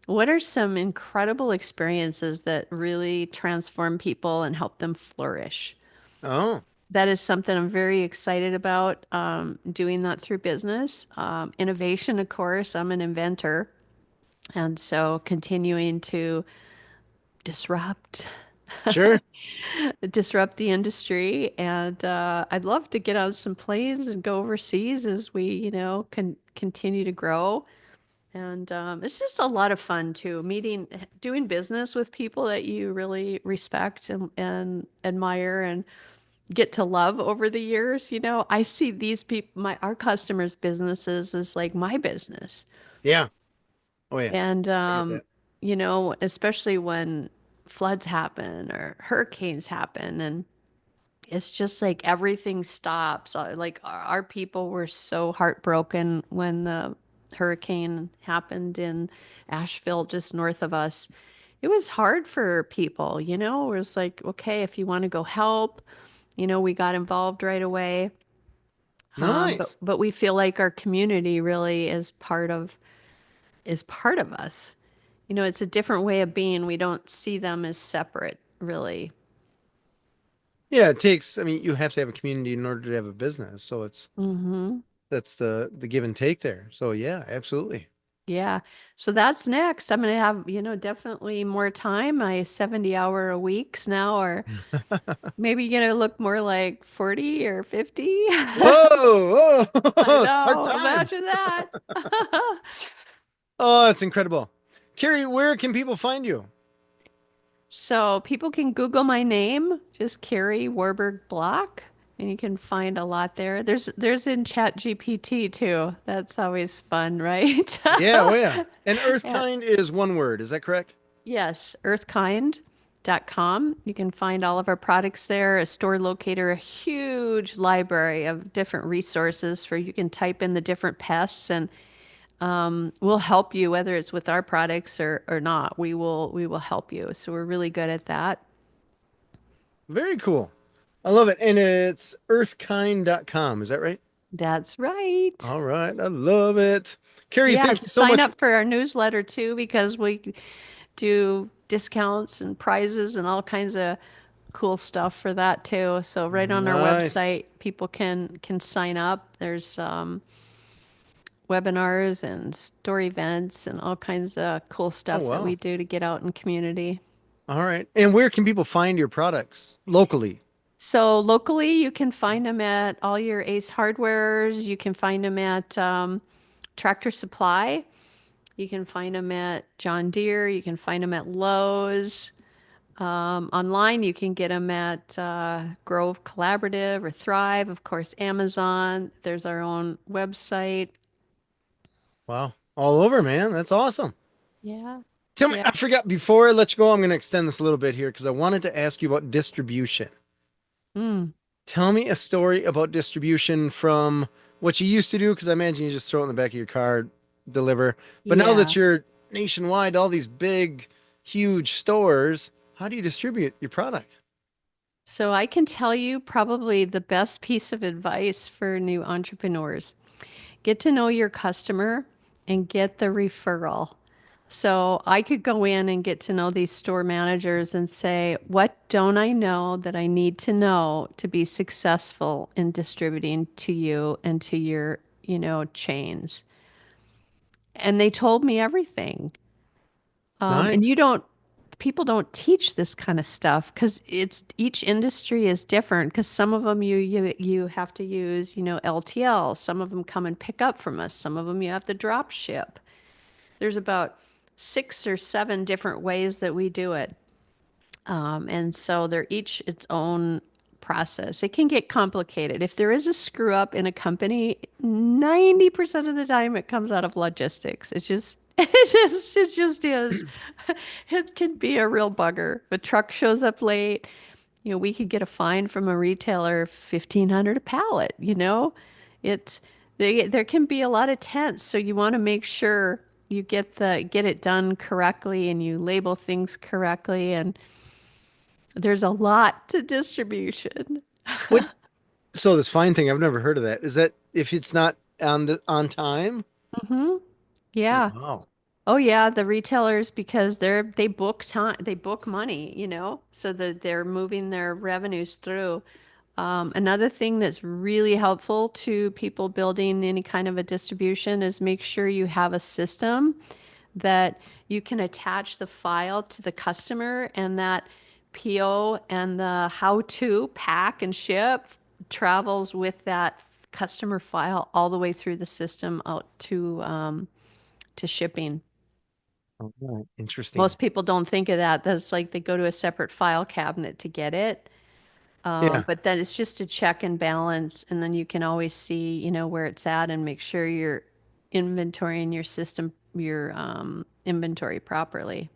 Speaker 1: what are some incredible experiences that really transform people and help them flourish?
Speaker 2: Oh,
Speaker 1: That is something I'm very excited about, doing that through business. Innovation, of course, I'm an inventor. And so continuing to disrupt,
Speaker 2: sure.
Speaker 1: disrupt the industry. And I'd love to get on some planes and go overseas as we, can continue to grow. And it's just a lot of fun too, doing business with people that you really respect and admire and get to love over the years. I see these people, our customers' businesses as like my business.
Speaker 2: Yeah. Oh, yeah.
Speaker 1: And,
Speaker 2: I get that.
Speaker 1: especially when floods happen or hurricanes happen, and it's just like everything stops. Like our people were so heartbroken when the hurricane happened in Asheville, just north of us. It was hard for people, it was like, okay, if you want to go help, we got involved right away. But
Speaker 2: Nice.
Speaker 1: but we feel like our community really is part of us. It's a different way of being. We don't see them as separate, really.
Speaker 2: Yeah, it takes, I mean, you have to have a community in order to have a business. So
Speaker 1: Hmm.
Speaker 2: that's the give and take there. So yeah, absolutely.
Speaker 1: Yeah. So that's next. I'm going to have, definitely more time. My 70-hour a weeks now are maybe going to look more like 40 or 50.
Speaker 2: Whoa,
Speaker 1: I
Speaker 2: whoa, it's
Speaker 1: know.
Speaker 2: part-time.
Speaker 1: Imagine that.
Speaker 2: Oh, that's incredible. Carrie, where can people find you?
Speaker 1: So people can Google my name, just Kari Warberg Block, and you can find a lot there. There's in Chat GPT too. That's always fun, right?
Speaker 2: Yeah, oh yeah. And
Speaker 1: Yeah.
Speaker 2: EarthKind is one word, is that correct?
Speaker 1: Yes, EarthKind.com. You can find all of our products there, a store locator, a huge library of different resources for you can type in the different pests and we'll help you whether it's with our products or not. We will help you. So we're really good at that.
Speaker 2: Very cool. I love it. And it's earthkind.com, is that right?
Speaker 1: That's right.
Speaker 2: All right, I love it. Carrie,
Speaker 1: Yeah,
Speaker 2: thank you so
Speaker 1: sign
Speaker 2: much.
Speaker 1: up for our newsletter too because we do discounts and prizes and all kinds of cool stuff for that too. So right on our
Speaker 2: Nice.
Speaker 1: website, people can sign up. There's webinars and store events and all kinds of cool
Speaker 2: Oh,
Speaker 1: stuff that we
Speaker 2: wow.
Speaker 1: do to get out in community.
Speaker 2: All right. And where can people find your products locally?
Speaker 1: So locally, you can find them at all your Ace Hardwares. You can find them at Tractor Supply. You can find them at John Deere. You can find them at Lowe's. Online, you can get them at Grove Collaborative or Thrive, of course, Amazon. There's our own website.
Speaker 2: Wow. All over, man. That's awesome.
Speaker 1: Yeah.
Speaker 2: Tell me,
Speaker 1: Yeah.
Speaker 2: I forgot before I let you go, I'm going to extend this a little bit here because I wanted to ask you about distribution.
Speaker 1: Mm.
Speaker 2: Tell me a story about distribution from what you used to do, because I imagine you just throw it in the back of your car, deliver. But now that
Speaker 1: Yeah.
Speaker 2: you're nationwide, all these big, huge stores, how do you distribute your product?
Speaker 1: So I can tell you probably the best piece of advice for new entrepreneurs. Get to know your customer and get the referral. So I could go in and get to know these store managers and say, what don't I know that I need to know to be successful in distributing to you and to your, chains? And they told me everything. And
Speaker 2: Nice.
Speaker 1: people don't teach this kind of stuff because it's each industry is different. Because some of them you have to use, LTL. Some of them come and pick up from us. Some of them you have to drop ship. There's about 6 or 7 different ways that we do it. And so they're each its own process. It can get complicated. If there is a screw up in a company, 90% of the time it comes out of logistics. It just is. It can be a real bugger. If a truck shows up late, we could get a fine from a retailer, 1,500 a pallet, It's there can be a lot of tense, so you want to make sure you get it done correctly and you label things correctly and There's a lot to distribution.
Speaker 2: What? So this fine thing, I've never heard of that. Is that if it's not on time?
Speaker 1: Hmm. Yeah.
Speaker 2: Wow.
Speaker 1: Oh yeah, the retailers because they book time, they book money, so that they're moving their revenues through. Another thing that's really helpful to people building any kind of a distribution is make sure you have a system that you can attach the file to the customer and that PO and the how to pack and ship travels with that customer file all the way through the system out to shipping.
Speaker 2: All right. Interesting.
Speaker 1: Most people don't think of that. That's like they go to a separate file cabinet to get it.
Speaker 2: Yeah.
Speaker 1: But then it's just a check and balance, and then you can always see, where it's at and make sure you're inventorying your system, your inventory properly.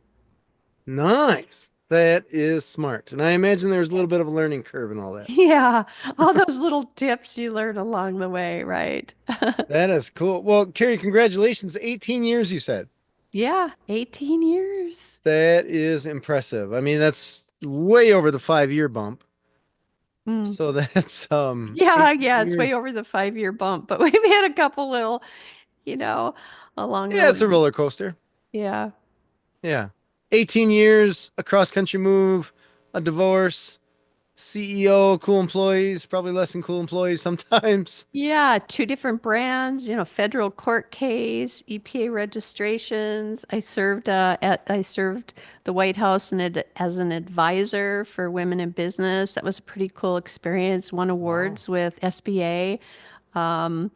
Speaker 2: Nice. That is smart. And I imagine there's a little bit of a learning curve and all that.
Speaker 1: Yeah, all those little tips you learn along the way, right?
Speaker 2: That is cool. Well, Carrie, congratulations. 18 years, you said.
Speaker 1: Yeah, 18 years.
Speaker 2: That is impressive. I mean, that's way over the 5 year bump.
Speaker 1: Mm.
Speaker 2: So that's
Speaker 1: Yeah,
Speaker 2: 18
Speaker 1: yeah, it's way
Speaker 2: years.
Speaker 1: over the 5 year bump, but we've had a couple little, you know, along the
Speaker 2: Yeah, it's a
Speaker 1: way.
Speaker 2: roller coaster.
Speaker 1: Yeah.
Speaker 2: Yeah. 18 years, a cross country move, a divorce, CEO, cool employees, probably less than cool employees sometimes.
Speaker 1: Yeah, two different brands, federal court case, EPA registrations. I served the White House as an advisor for women in business. That was a pretty cool experience. Won
Speaker 2: Wow.
Speaker 1: awards with SBA, um,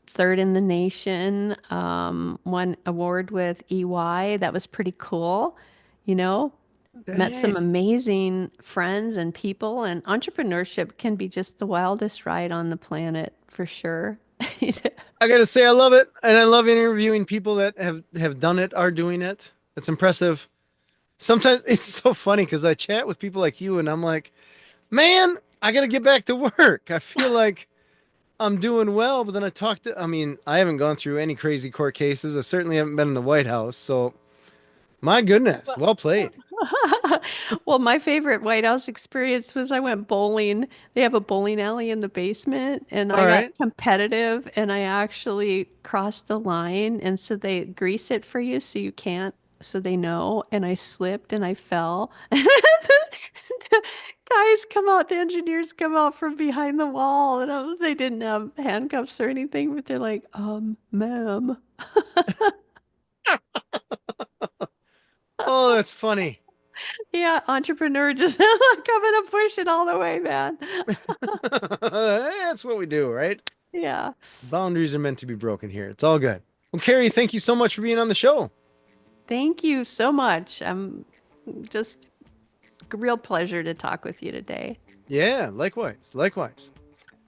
Speaker 1: third in the nation. Won award with EY. That was pretty cool. You know, Met some
Speaker 2: Dang.
Speaker 1: amazing friends and people, and entrepreneurship can be just the wildest ride on the planet for sure.
Speaker 2: I gotta say, I love it, and I love interviewing people that have done it, are doing it. It's impressive. Sometimes it's so funny because I chat with people like you, and I'm like, man, I gotta get back to work. I feel like I'm doing well, but then I mean, I haven't gone through any crazy court cases. I certainly haven't been in the White House, so my goodness, well played.
Speaker 1: Well, my favorite White House experience was I went bowling. They have a bowling alley in the basement, and
Speaker 2: All
Speaker 1: I got
Speaker 2: right.
Speaker 1: competitive and I actually crossed the line. And so they grease it for you so you can't, so they know. And I slipped and I fell. The guys come out, the engineers come out from behind the wall, and they didn't have handcuffs or anything, but they're like, ma'am.
Speaker 2: Oh, that's funny.
Speaker 1: Yeah, entrepreneur just coming to push it all the way, man.
Speaker 2: That's what we do, right?
Speaker 1: Yeah.
Speaker 2: Boundaries are meant to be broken here. It's all good. Well, Carrie, thank you so much for being on the show.
Speaker 1: Thank you so much. Just a real pleasure to talk with you today.
Speaker 2: Yeah, likewise. Likewise.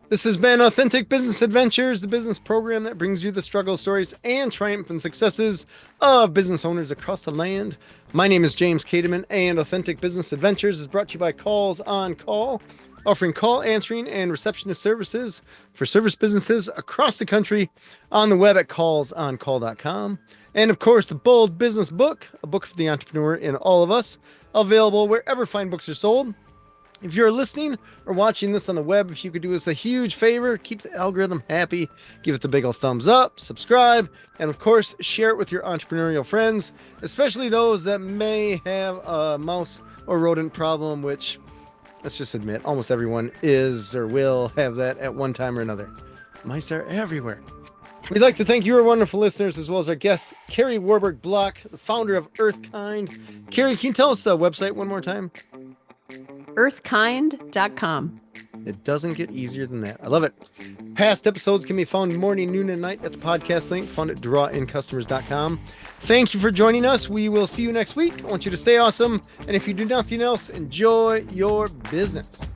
Speaker 2: This has been Authentic Business Adventures, the business program that brings you the struggle stories and triumph and successes of business owners across the land. My name is James Kademan, and Authentic Business Adventures is brought to you by Calls on Call, offering call answering and receptionist services for service businesses across the country on the web at callsoncall.com. And of course, the Bold Business Book, a book for the entrepreneur in all of us, available wherever fine books are sold. If you're listening or watching this on the web, if you could do us a huge favor, keep the algorithm happy, give it the big old thumbs up, subscribe, and of course, share it with your entrepreneurial friends, especially those that may have a mouse or rodent problem, which, let's just admit, almost everyone is or will have that at one time or another. Mice are everywhere. We'd like to thank you, our wonderful listeners, as well as our guest, Kari Warberg Block, the founder of EarthKind. Kari, can you tell us the website one more time?
Speaker 1: EarthKind.com.
Speaker 2: It doesn't get easier than that. I love it. Past episodes can be found morning, noon, and night at the podcast link found at drawincustomers.com. Thank you for joining us. We will see you next week. I want you to stay awesome. And if you do nothing else, enjoy your business.